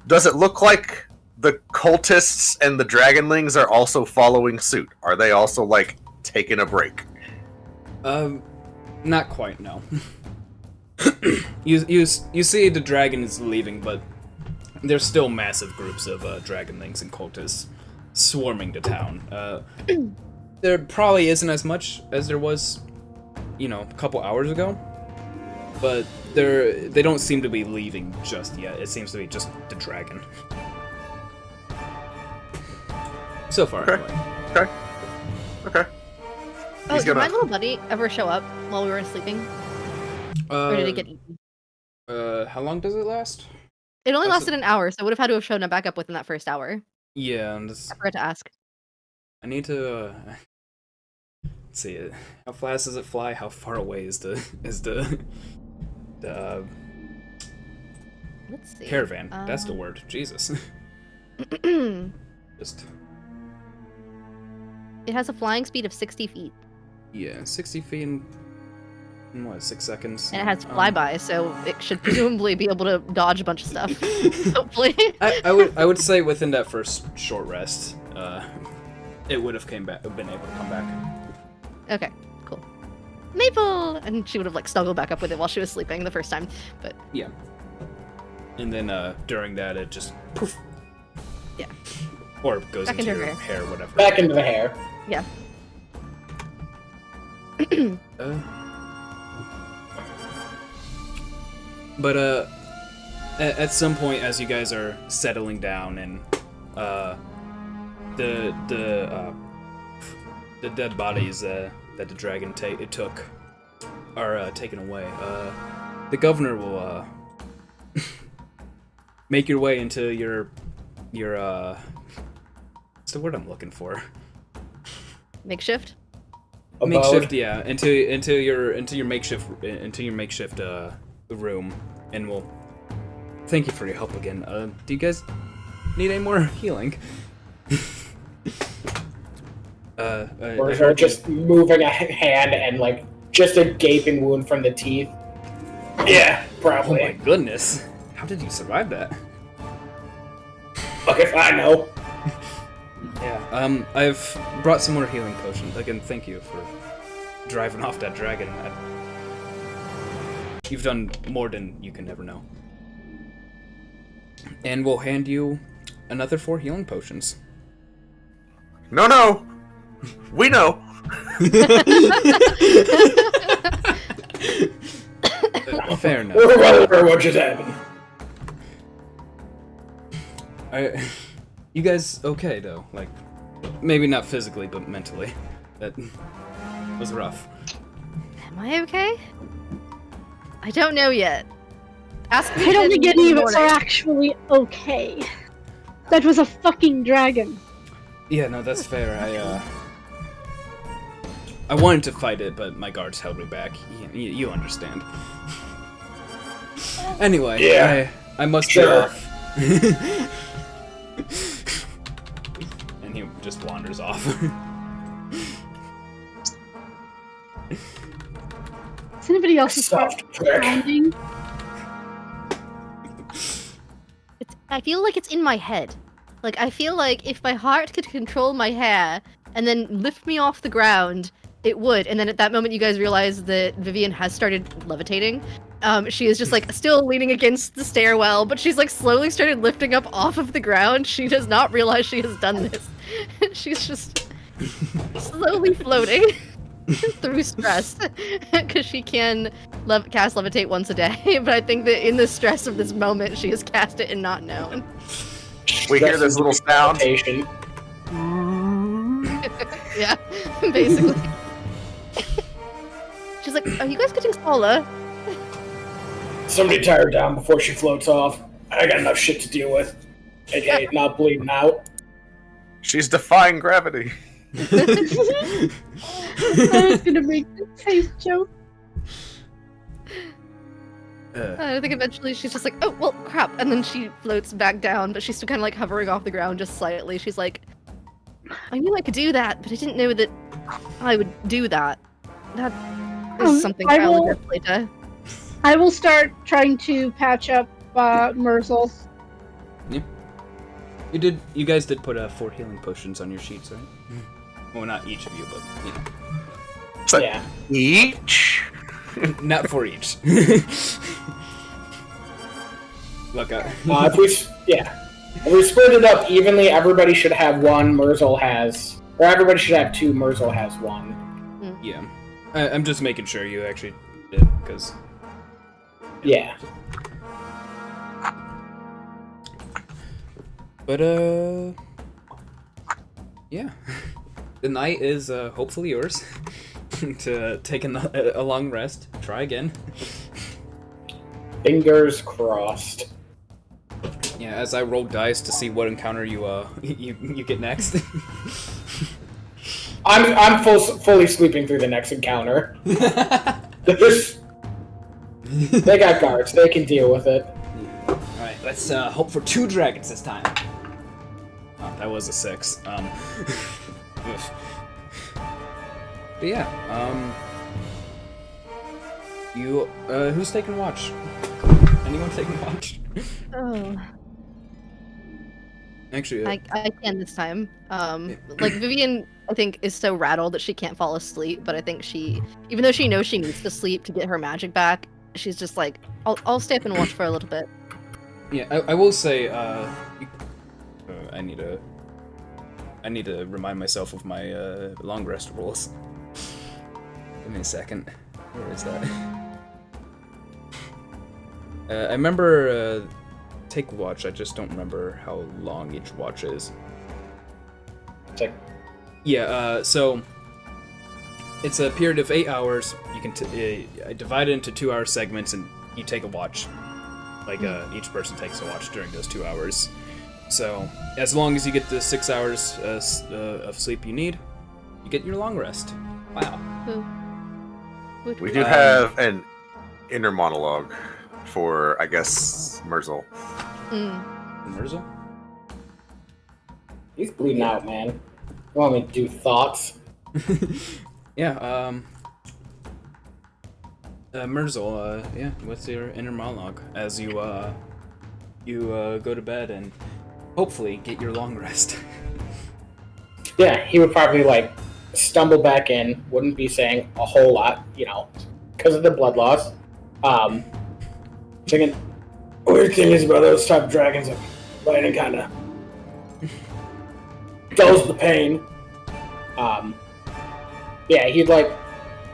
Does it look like the cultists and the dragonlings are also following suit? Are they also like taking a break?
Not quite. No. You see the dragon is leaving, but there's still massive groups of dragonlings and cultists swarming to town. There probably isn't as much as there was, a couple hours ago, but they don't seem to be leaving just yet. It seems to be just the dragon. So far, anyway.
Okay.
Oh, did my little buddy ever show up while we were sleeping? Or did it get eaten?
How long does it last?
It only lasted an hour, so I would have had to have shown back up within that first hour.
Yeah,
I forgot to ask.
I need to let's see it. How fast does it fly? How far away is the
Let's see.
Caravan? That's the word. Jesus. Just.
It has a flying speed of 60 feet.
Yeah, 60 feet in 6 seconds.
And it has flyby, so it should presumably be able to dodge a bunch of stuff. Hopefully.
I would say within that first short rest, it would have been able to come back.
Okay, cool. Maple! And she would have snuggled back up with it while she was sleeping the first time, but...
Yeah. And then during that, it just poof.
Yeah.
Or goes
back
into
into
your
her
hair, whatever.
Back into the hair.
Yeah.
But at some point, as you guys are settling down and the dead bodies that the dragon took are taken away, the governor will make your way into your what's the word I'm looking for?
Makeshift?
Abode.
Makeshift, yeah. Into your makeshift room, and we'll thank you for your help again. Do you guys need any more healing?
Or is her just moving a hand and like just a gaping wound from the teeth? Yeah, probably.
Oh my goodness! How did you survive that?
Fuck if I know.
Yeah. I've brought some more healing potions. Again, thank you for driving off that dragon. You've done more than you can ever know. And we'll hand you another 4 healing potions.
No. We know.
Fair enough.
We're well aware what just happened.
You guys okay though? Like, maybe not physically, but mentally. That was rough.
Am I okay? I don't know yet. Ask me.
I don't think
in
any
the
of us are
morning.
actually okay. That was a fucking dragon.
Yeah, no, that's fair. I wanted to fight it, but my guards held me back. You understand. Anyway,
Yeah.
I must
Sure.
get off. And he just wanders off.
Is anybody else's heart
Soft prick.
pounding?
I feel like it's in my head. Like, I feel like if my heart could control my hair and then lift me off the ground, it would. And then at that moment, you guys realize that Vivian has started levitating. She is just, like, still leaning against the stairwell, but she's, like, slowly started lifting up off of the ground. She does not realize she has done this. She's just slowly floating through stress because she can cast levitate once a day. But I think that in the stress of this moment, she has cast it and not known.
We hear this little sound.
Patient.
Yeah, basically. She's like, are you guys getting smaller?
Somebody tie her down before she floats off. I got enough shit to deal with. AKA not bleeding out.
She's defying gravity.
I was gonna make the same joke.
I think eventually she's just like, oh, well, crap. And then she floats back down, but she's still kind of like hovering off the ground just slightly. She's like, I knew I could do that, but I didn't know that I would do that. That is something
I
I'll
will-
address later.
I will start trying to patch up Murzol.
You guys did put 4 healing potions on your sheets, right? Well, not each of you, but
So,
Yeah.
each?
not for each. Look,
If we split it up evenly, everybody should have one. Murzol has, or everybody should have 2. Murzol has 1.
yeah, I'm just making sure you actually did, because
Yeah.
But, yeah. The night is, hopefully yours. To take a long rest. Try again.
Fingers crossed.
Yeah, as I roll dice to see what encounter you, you get next.
I'm fully sleeping through the next encounter. They got guards. They can deal with it.
Alright, let's, hope for 2 dragons this time. Oh, that was a 6. Oof. But yeah, who's taking watch? Anyone taking watch?
Oh.
Actually,
I can this time. Like Vivian, I think, is so rattled that she can't fall asleep. But I think she, even though she knows she needs to sleep to get her magic back, she's just like, I'll stay up and watch for a little bit.
yeah, I will say, I need to remind myself of my long rest rules. Give me a second. Where is that? I remember take watch. I just don't remember how long each watch is. Yeah. So it's a period of 8 hours. You can I divide it into 2-hour segments, and you take a watch. Like each person takes a watch during those 2 hours. So as long as you get the 6 hours of sleep you need, you get your long rest. Wow.
We do have an inner monologue for, I guess, Murzol.
Murzol?
He's bleeding out, man. Want me to do thoughts?
Yeah, Murzol, yeah, what's your inner monologue as you go to bed and hopefully get your long rest?
Yeah, he would probably, like, stumble back in, wouldn't be saying a whole lot, you know, because of the blood loss. Thinking, weird thing is about those type of dragons, lightning kind of dulls the pain. Yeah, he'd, like,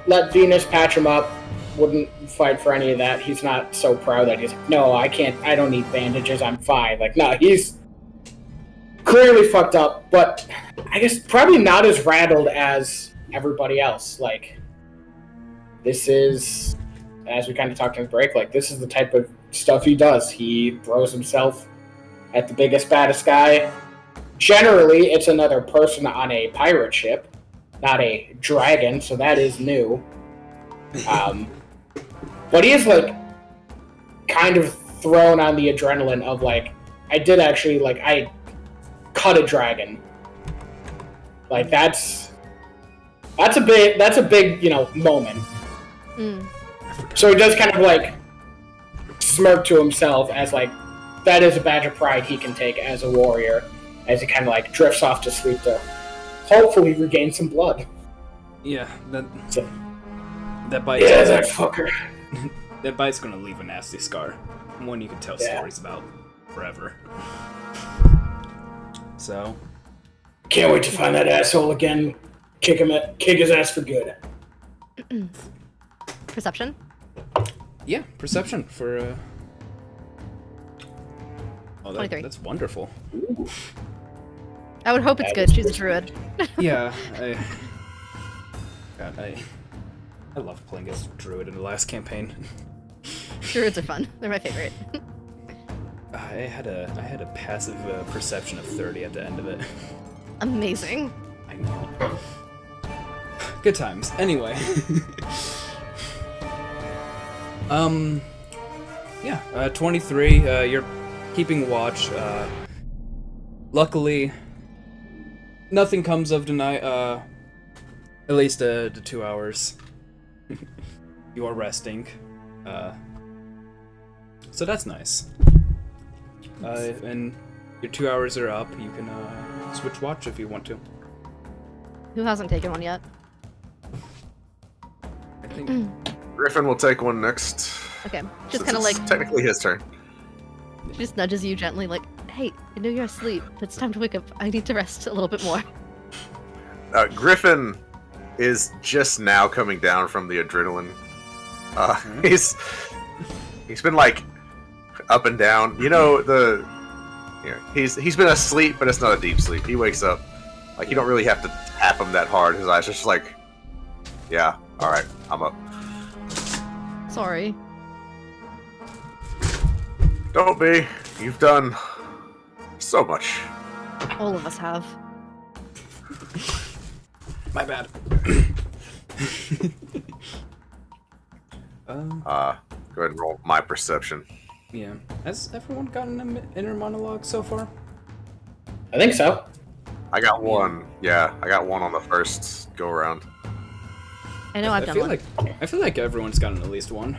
let Venus patch him up, wouldn't fight for any of that. He's not so proud that he's like, no, I don't need bandages, I'm fine. Like, no, he's clearly fucked up, but I guess probably not as rattled as everybody else. Like, this is, as we kind of talked in the break, like, this is the type of stuff he does. He throws himself at the biggest, baddest guy. Generally, it's another person on a pirate ship, not a dragon, so that is new. But he is, like, kind of thrown on the adrenaline of, like, I did actually, like, I cut a dragon. Like, that's a big, you know, moment.
Mm.
So he does kind of, like, smirk to himself as, like, that is a badge of pride he can take as a warrior, as he kind of, like, drifts off to sleep to hopefully regain some blood.
Yeah, that
Yeah,
bite.
that fucker.
That bite's gonna leave a nasty scar, one you can tell stories about forever. So,
Can't wait to find that asshole again. Kick his ass for good.
Perception?
yeah, perception for. Oh,
23.
that's wonderful.
I would hope it's good. She's a druid.
Yeah, I love playing as druid in the last campaign.
Druids are fun. They're my favorite.
I had a passive perception of 30 at the end of it.
Amazing.
I know. Good times. Anyway. Yeah, 23, you're keeping watch. Luckily, nothing comes of tonight, at least the 2 hours. You are resting. So that's nice. And your 2 hours are up. You can switch watch if you want to.
Who hasn't taken one yet?
I think.
Griffin will take one next.
Okay.
Since
Just kind of
it's
like,
technically his turn.
she just nudges you gently, like, hey, I know you're asleep, but it's time to wake up. I need to rest a little bit more.
Griffin is just now coming down from the adrenaline. He's been like up and down. You know he's been asleep, but it's not a deep sleep. He wakes up. Like, you don't really have to tap him that hard. His eyes are just like, yeah, all right, I'm up.
Sorry.
Don't be. You've done so much.
All of us have.
My bad.
Go ahead and roll my perception.
Yeah. Has everyone gotten an inner monologue so far?
I think so.
I got one. Yeah, I got one on the first go around.
I know I've done one.
I feel like everyone's gotten at least one.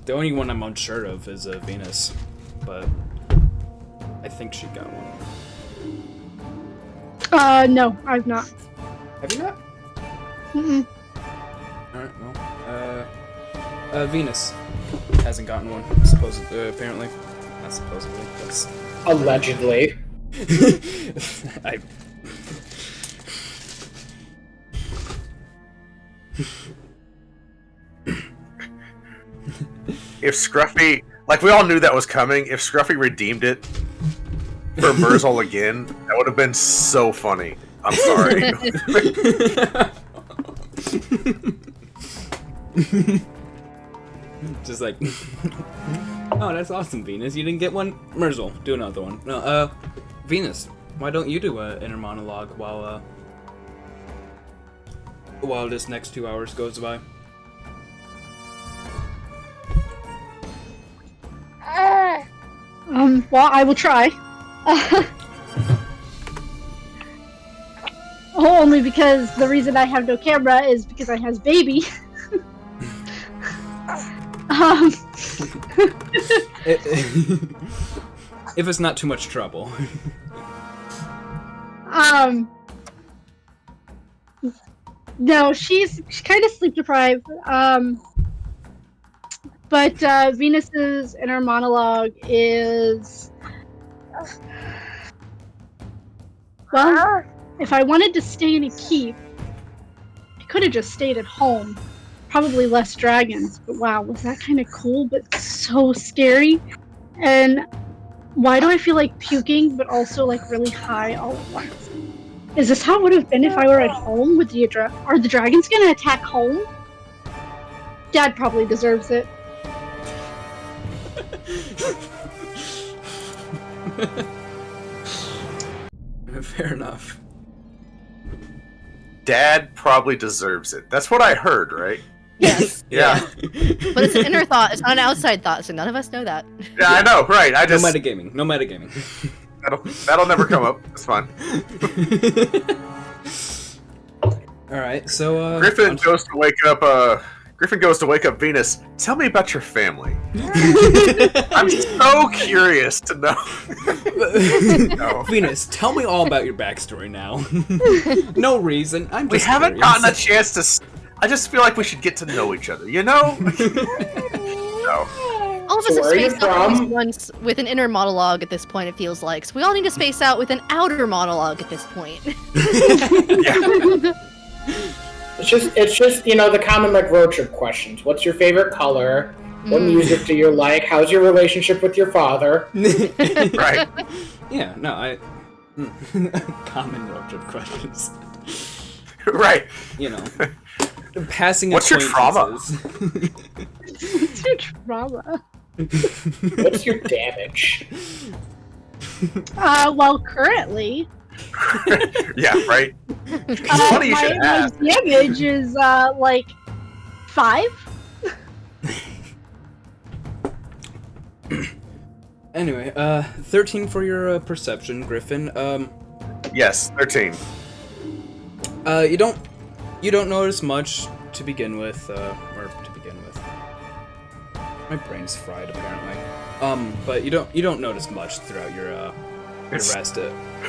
The only one I'm unsure of is Venus, but I think she got one.
No, I've not.
Have you not?
Mm-mm.
Alright, well, Venus hasn't gotten one, supposedly, apparently. Not supposedly, that's...
Allegedly.
If Scruffy, like, we all knew that was coming. If Scruffy redeemed it for Murzol again, that would have been so funny. I'm sorry.
Just like, oh, that's awesome, Venus. You didn't get one? Murzol, do another one. No, Venus, why don't you do an inner monologue while this next 2 hours goes by?
Well, I will try. Only because the reason I have no camera is because I has baby.
If it's not too much trouble.
No, she's kind of sleep deprived. But Venus's inner monologue is, well, if I wanted to stay in a keep, I could have just stayed at home. Probably less dragons, but wow, was that kind of cool, but so scary. And why do I feel like puking, but also like really high all at once? Is this how it would have been if I were at home? With the are the dragons gonna attack home? Dad probably deserves it.
Fair enough.
Dad probably deserves it. That's what I heard, right?
Yes.
Yeah.
But it's an inner thought. It's not an outside thought, so none of us know that.
Yeah, I know, right. I just
No metagaming. No metagaming.
that'll never come up. It's fine.
Alright, so
Griffin goes to wake up Venus. Tell me about your family. I'm so curious to know. No.
Venus, tell me all about your backstory now. No reason. I'm just
We haven't
curious.
gotten a chance to. I just feel like we should get to know each other. You know? No.
All of us
So
have
where are you
spaced out at least
from?
once with an inner monologue at this point, it feels like. So we all need to space out with an outer monologue at this point.
Yeah.
It's just the common like road trip questions. What's your favorite color? What music do you like? How's your relationship with your father?
Right.
Yeah, no, common road trip questions.
Right.
You know. Passing
What's your trauma?
acquaintances.
What's your trauma?
What's your damage?
Well, currently,
Yeah. Right. It's funny you should
my
ask.
damage is like 5.
Anyway, 13 for your perception, Griffin.
Yes, 13.
You don't notice much to begin with, my brain's fried apparently. But you don't notice much throughout your rest.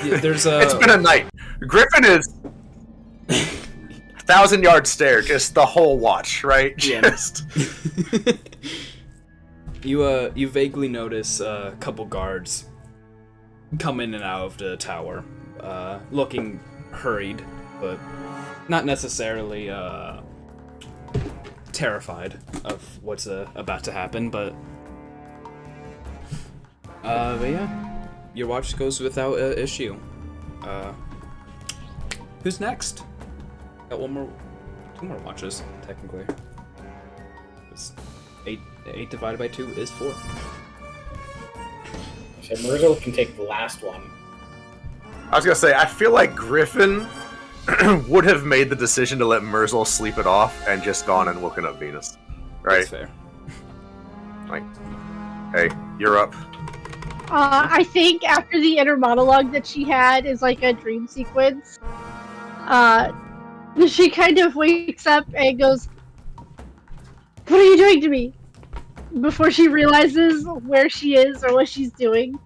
There's a.
It's been a night. Griffin is 1,000-yard stare, just the whole watch, right?
Yeah.
Just.
You vaguely notice a couple guards come in and out of the tower, looking hurried, but not necessarily terrified of what's about to happen. But yeah, your watch goes without issue. Who's next? Got two more watches technically. It's 8 divided by 2 is 4.
So Murzol can take the last one.
I was gonna say, I feel like Griffin would have made the decision to let Murzol sleep it off and just gone and woken up Venus. Right?
That's fair.
Like, hey, you're up.
I think after the inner monologue that she had is like a dream sequence. She kind of wakes up and goes, "What are you doing to me?" Before she realizes where she is or what she's doing.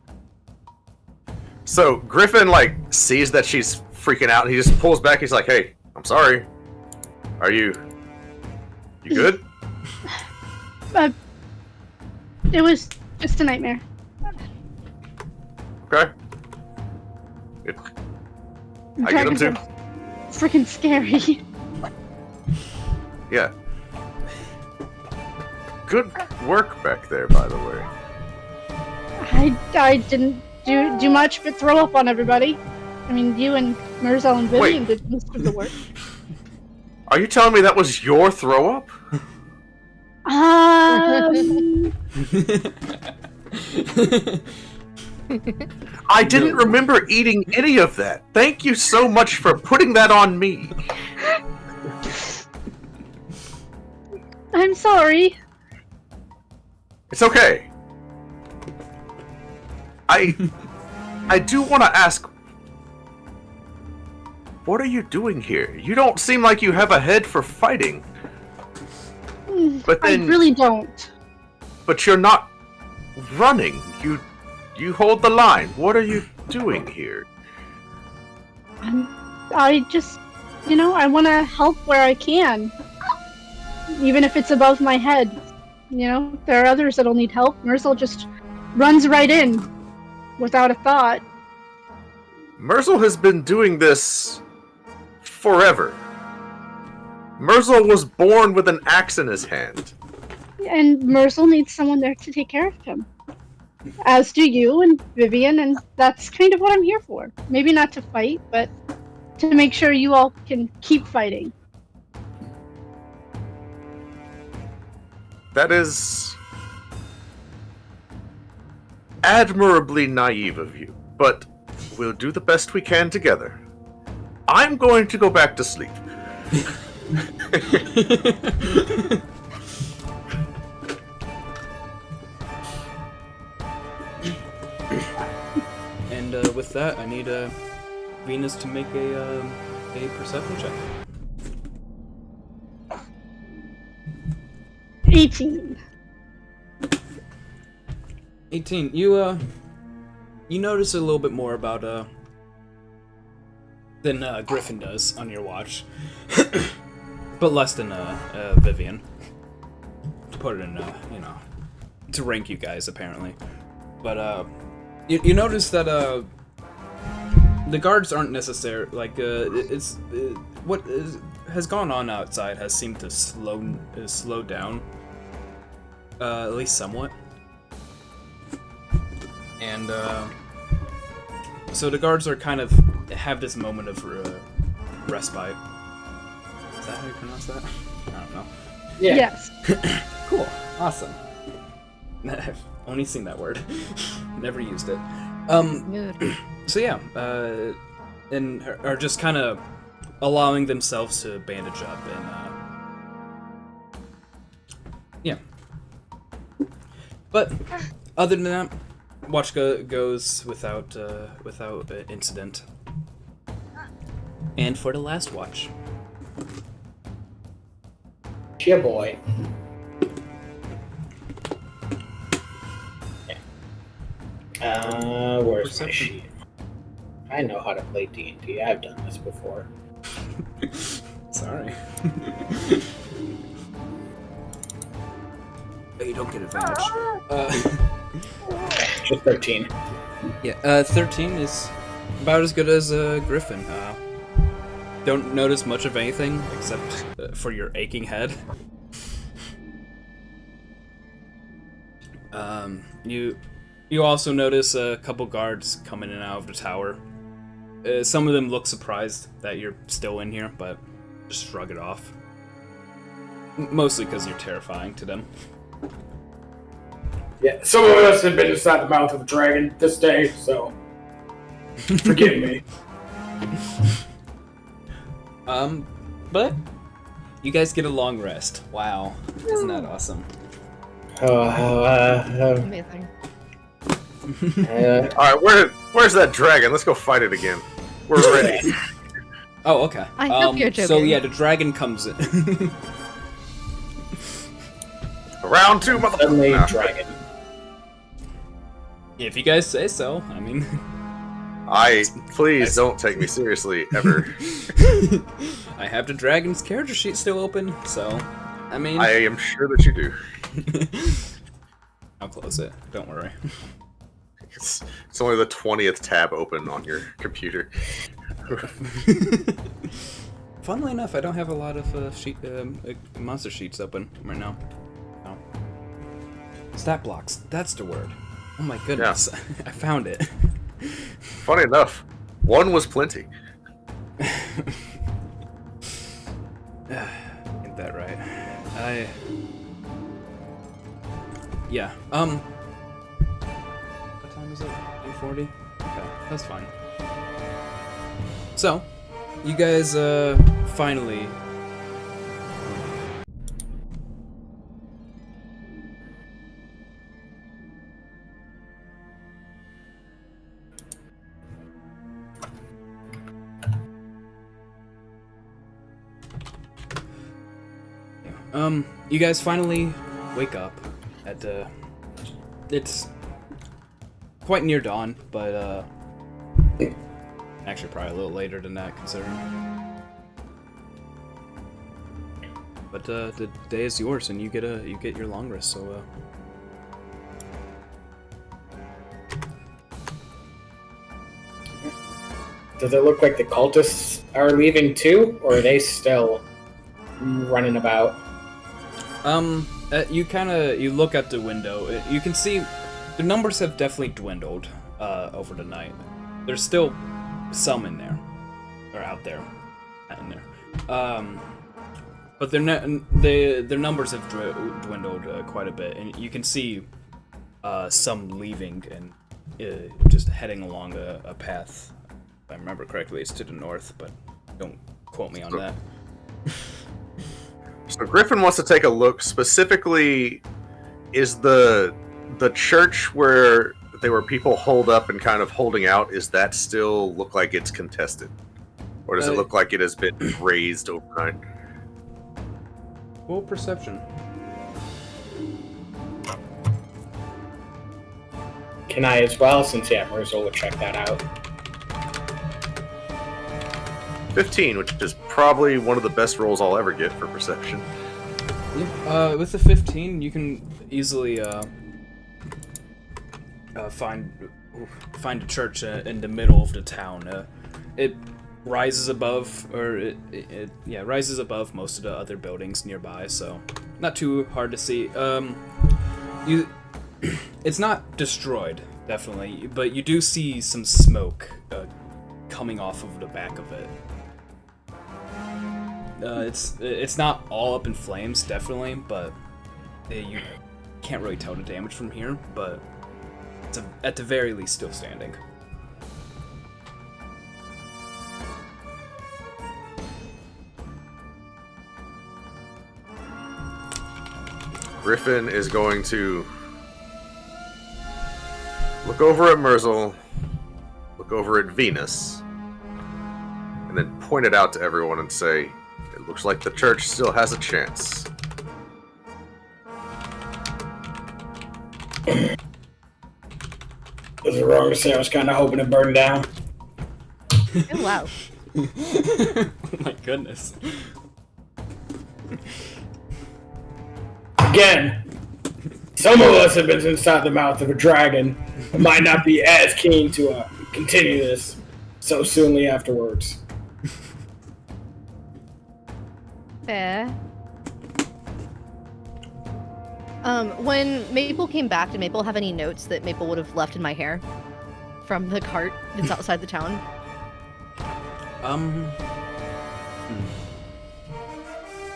So Griffin sees that she's freaking out. And he just pulls back. He's like, "Hey, I'm sorry. Are you good?"
It was just a nightmare.
Okay. I get him too.
Freaking scary.
Yeah. Good work back there, by the way.
I didn't do much but throw up on everybody. I mean, you and Murzol and Vivian did most of the work.
Are you telling me that was your throw up? I didn't remember eating any of that. Thank you so much for putting that on me.
I'm sorry.
It's okay. I do want to ask, What are you doing here? You don't seem like you have a head for fighting. But then,
I really don't.
But you're not running. You hold the line. What are you doing here?
I just, I want to help where I can. Even if it's above my head. There are others that'll need help. Murzol just runs right in without a thought.
Murzol has been doing this forever. Murzol was born with an axe in his hand.
And Murzol needs someone there to take care of him. As do you and Vivian, and that's kind of what I'm here for. Maybe not to fight, but to make sure you all can keep fighting.
That is admirably naive of you, but we'll do the best we can together. I'm going to go back to sleep.
And with that, I need Venus to make a perception check.
18.
18. You notice a little bit more about than Griffin does on your watch, but less than Vivian. To put it in, to rank you guys apparently. But you notice that the guards aren't necessary. Like what has gone on outside has seemed to slow down, at least somewhat. And so the guards are kind of have this moment of respite. Is that how you pronounce that? I don't know.
Yeah.
Yes.
Cool. Awesome. I've only seen that word. Never used it.
Good.
So yeah, and are just kind of allowing themselves to bandage up and yeah. But other than that, watch goes without incident. And for the last watch,
Yeah, boy. Where's my
Perception.
sheet? I know how to play D&D. I've done this before.
sorry. You don't get advantage.
Just 13.
Yeah, 13 is about as good as Griffin. Don't notice much of anything except for your aching head. You also notice a couple guards coming in and out of the tower. Some of them look surprised that you're still in here, but just shrug it off. Mostly because you're terrifying to them.
Yeah, some of us have been inside the mouth of a dragon this day, so forgive me.
But you guys get a long rest. Wow, isn't that awesome?
Amazing.
Alright, where's that dragon? Let's go fight it again. We're ready.
Oh, okay.
I hope you're joking.
So yeah, the dragon comes in.
Round 2, motherfucker.
Suddenly,
Nah.
dragon.
If you guys say so. I mean,
Please don't take me seriously, ever.
I have the dragon's character sheet still open, so I mean,
I am sure that you do.
I'll close it. Don't worry.
It's only the 20th tab open on your computer.
Funnily enough, I don't have a lot of monster sheets open right now. Oh. Stat blocks. That's the word. Oh my goodness. Yeah. I found it.
Funny enough, one was plenty.
Get that right. Yeah. What time is it? 8:40? Okay, that's fine. So, you guys finally You guys finally wake up at it's quite near dawn, but actually probably a little later than that considering. But the day is yours, and you get your long rest. So
does it look like the cultists are leaving too, or are they still running about?
You look at the window. You can see the numbers have definitely dwindled over the night. There's still some in there, or out there, not in there. But their numbers have dwindled quite a bit, and you can see some leaving and just heading along a path. If I remember correctly, it's to the north, but don't quote me on that.
So Griffin wants to take a look. Specifically, is the church where there were people holed up and kind of holding out, is that still look like it's contested? Or does it look like it has been raised overnight?
Roll perception.
Can I as well, since Murzol would check that out.
15, which is probably one of the best rolls I'll ever get for perception.
With the 15, you can easily find a church in the middle of the town. It rises above, rises above most of the other buildings nearby, so not too hard to see. It's not destroyed, definitely, but you do see some smoke coming off of the back of it. It's not all up in flames, definitely, but you can't really tell the damage from here, but it's at the very least still standing.
Griffin is going to look over at Murzol, look over at Venus, and then point it out to everyone and say, it looks like the church still has a chance.
Was it wrong to say I was kind of hoping it burned down?
Oh, wow.
Oh my goodness.
Again, some of us have been inside the mouth of a dragon and might not be as keen to continue this so soonly afterwards.
Fair. When Maple came back, did Maple have any notes that Maple would have left in my hair from the cart that's outside the town?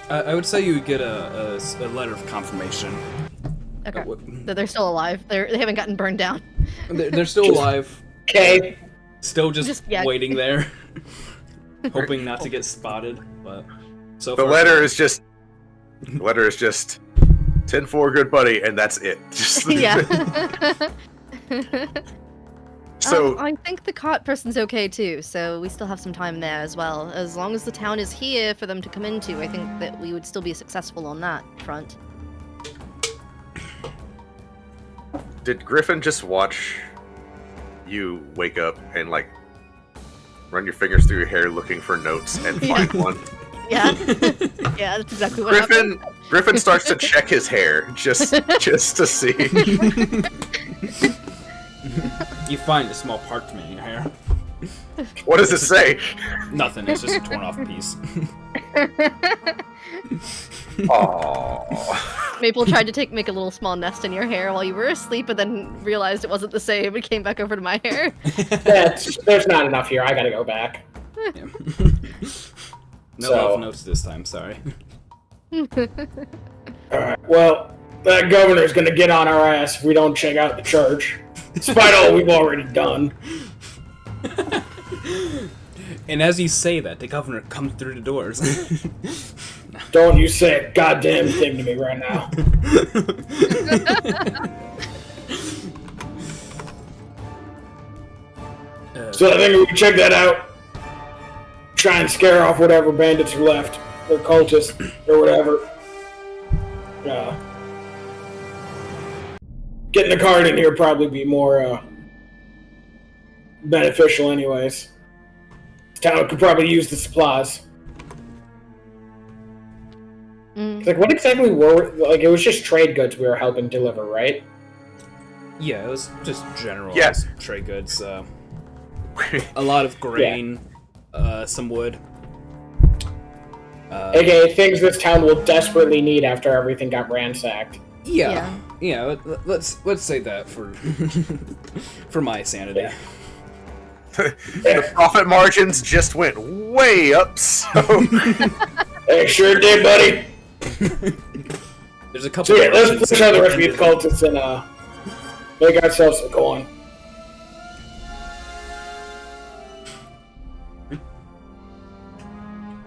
I would say you would get a letter of confirmation.
Okay. That they're still alive. They haven't gotten burned down.
They're still alive.
Okay.
Still just waiting there, hoping not to get spotted. But so
the
far,
letter is just 10-4, good buddy, and that's it. Just
Yeah.
So
I think the cart person's okay too, so we still have some time there as well. As long as the town is here for them to come into, I think that we would still be successful on that front.
did Griffin just watch you wake up and like run your fingers through your hair looking for notes and find one?
Yeah. Yeah, that's exactly what happened.
Griffin starts to check his hair just to see.
you find a small parchment in your hair.
What does it say?
Nothing. It's just a torn off piece.
Aww.
Maple tried to make a little small nest in your hair while you were asleep, but then realized it wasn't the same and came back over to my hair.
There's not enough here. I gotta go back.
Yeah. No love notes this time. Sorry.
Alright, well, that governor's gonna get on our ass if we don't check out the church, despite all we've already done.
And as you say that, the governor comes through the doors.
Don't you say a goddamn thing to me right now. So I think we can check that out. Try and scare off whatever bandits are left, or cultists, or whatever. getting the card in here would probably be more beneficial anyways. Town could probably use the supplies. Like, what exactly were... Like, it was just trade goods we were helping deliver, right?
Yeah, it was just general trade goods. A lot of grain, some wood.
AKA things this town will desperately need after everything got ransacked.
Yeah. Let's say that for for my sanity.
Yeah.
The profit margins just went way up, so...
They sure did, buddy.
There's a couple.
So yeah, let's push out the refuge cultists and make ourselves some coin.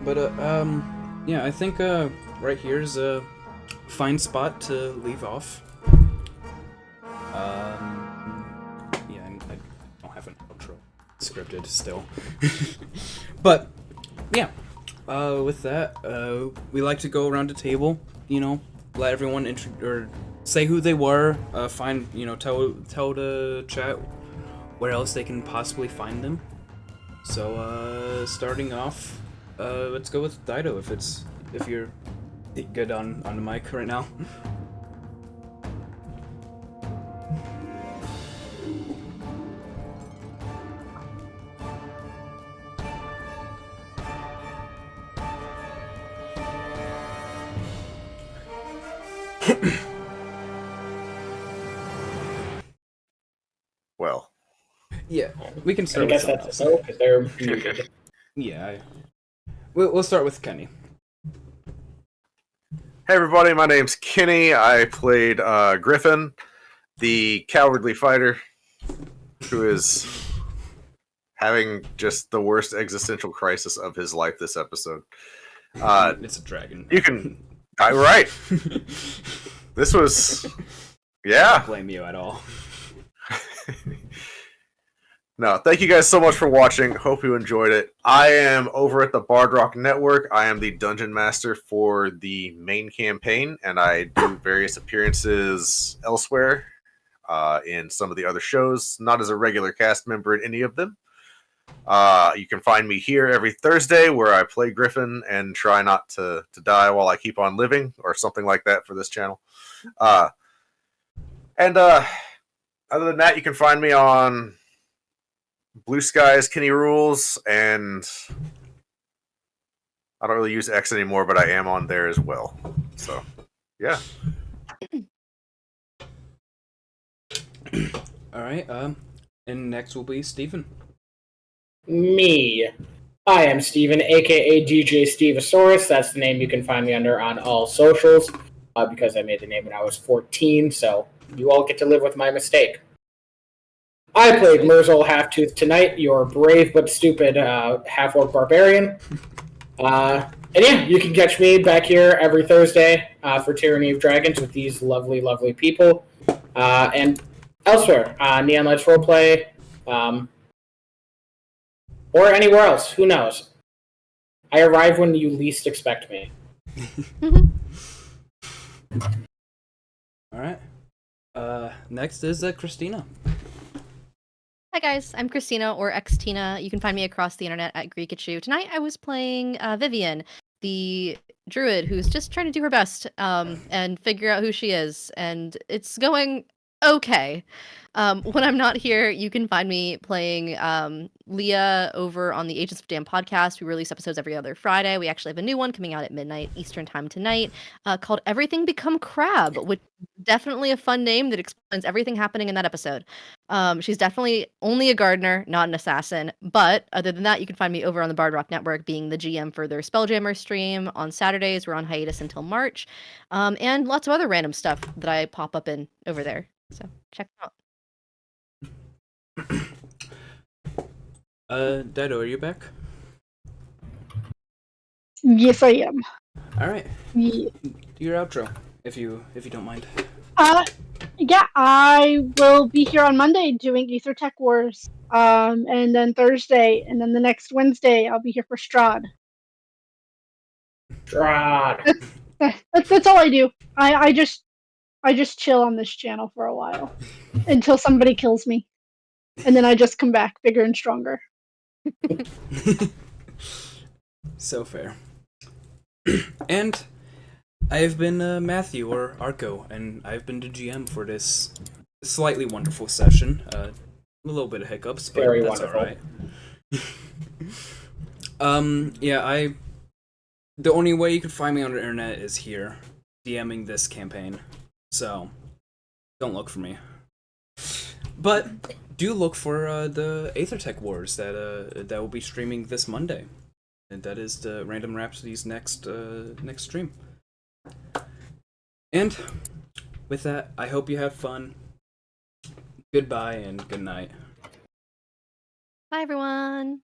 But yeah, I think right here's a fine spot to leave off. Yeah, I don't have an outro scripted still, but yeah. With that, we like to go around the table, you know, let everyone or say who they were, find, you know, tell the chat where else they can possibly find them. So, starting off, let's go with Dyto if you're good on the mic right now.
Well.
Yeah, we can start
I
with
guess
someone
that's
else.
so, because they're muted.
Yeah, we'll start with Kenny.
Hey everybody, my name's Kenny. I played Griffin, the cowardly fighter, who is having just the worst existential crisis of his life this episode.
It's a dragon.
You can... right. This was... Yeah.
Don't blame you at all.
No, thank you guys so much for watching. Hope you enjoyed it. I am over at the Bard Rock Network. I am the Dungeon Master for the main campaign, and I do various appearances elsewhere in some of the other shows, not as a regular cast member in any of them. You can find me here every Thursday where I play Griffin and try not to die while I keep on living, or something like that for this channel. And other than that, you can find me on Blue Skies, Kenny Rules, and I don't really use X anymore, but I am on there as well. So, yeah.
All right. And next will be Steven.
Me. I am Steven, aka DJ Stevosaurus. That's the name you can find me under on all socials, because I made the name when I was 14, so you all get to live with my mistake. I played Murzol Halftooth tonight, your brave but stupid half-orc barbarian. And yeah, you can catch me back here every Thursday for Tyranny of Dragons with these lovely, lovely people. And elsewhere, Neon Lights Roleplay, or anywhere else, who knows. I arrive when you least expect me.
All right. Next is Xtina.
Hi guys, I'm Xtina or Xtina. You can find me across the internet at Greekachu. Tonight I was playing Vivian, the druid who's just trying to do her best and figure out who she is, and it's going okay. When I'm not here, you can find me playing Leah over on the Agents of Damn podcast. We release episodes every other Friday. We actually have a new one coming out at midnight Eastern time tonight called Everything Become Crab, which is definitely a fun name that explains everything happening in that episode. She's definitely only a gardener, not an assassin. But other than that, you can find me over on the Bard Rock Network being the GM for their Spelljammer stream on Saturdays. We're on hiatus until March. And lots of other random stuff that I pop up in over there. So check it out.
Dyto, are you back?
Yes, I am.
All right.
Yeah.
Do your outro, if you don't mind.
Yeah, I will be here on Monday doing Ether Tech Wars. And then Thursday, and then the next Wednesday, I'll be here for Strahd.
Strahd.
That's all I do. I just chill on this channel for a while until somebody kills me, and then I just come back bigger and stronger.
So fair. And I've been Matthew, or Arco, and I've been the GM for this slightly wonderful session. A little bit of hiccups, but
Very
that's
wonderful.
alright. Yeah, the only way you can find me on the internet is here, DMing this campaign. So, don't look for me. But do look for the Aethertech Wars that will be streaming this Monday. And that is the Random Rhapsody's next stream. And with that, I hope you have fun. Goodbye and good night.
Bye, everyone.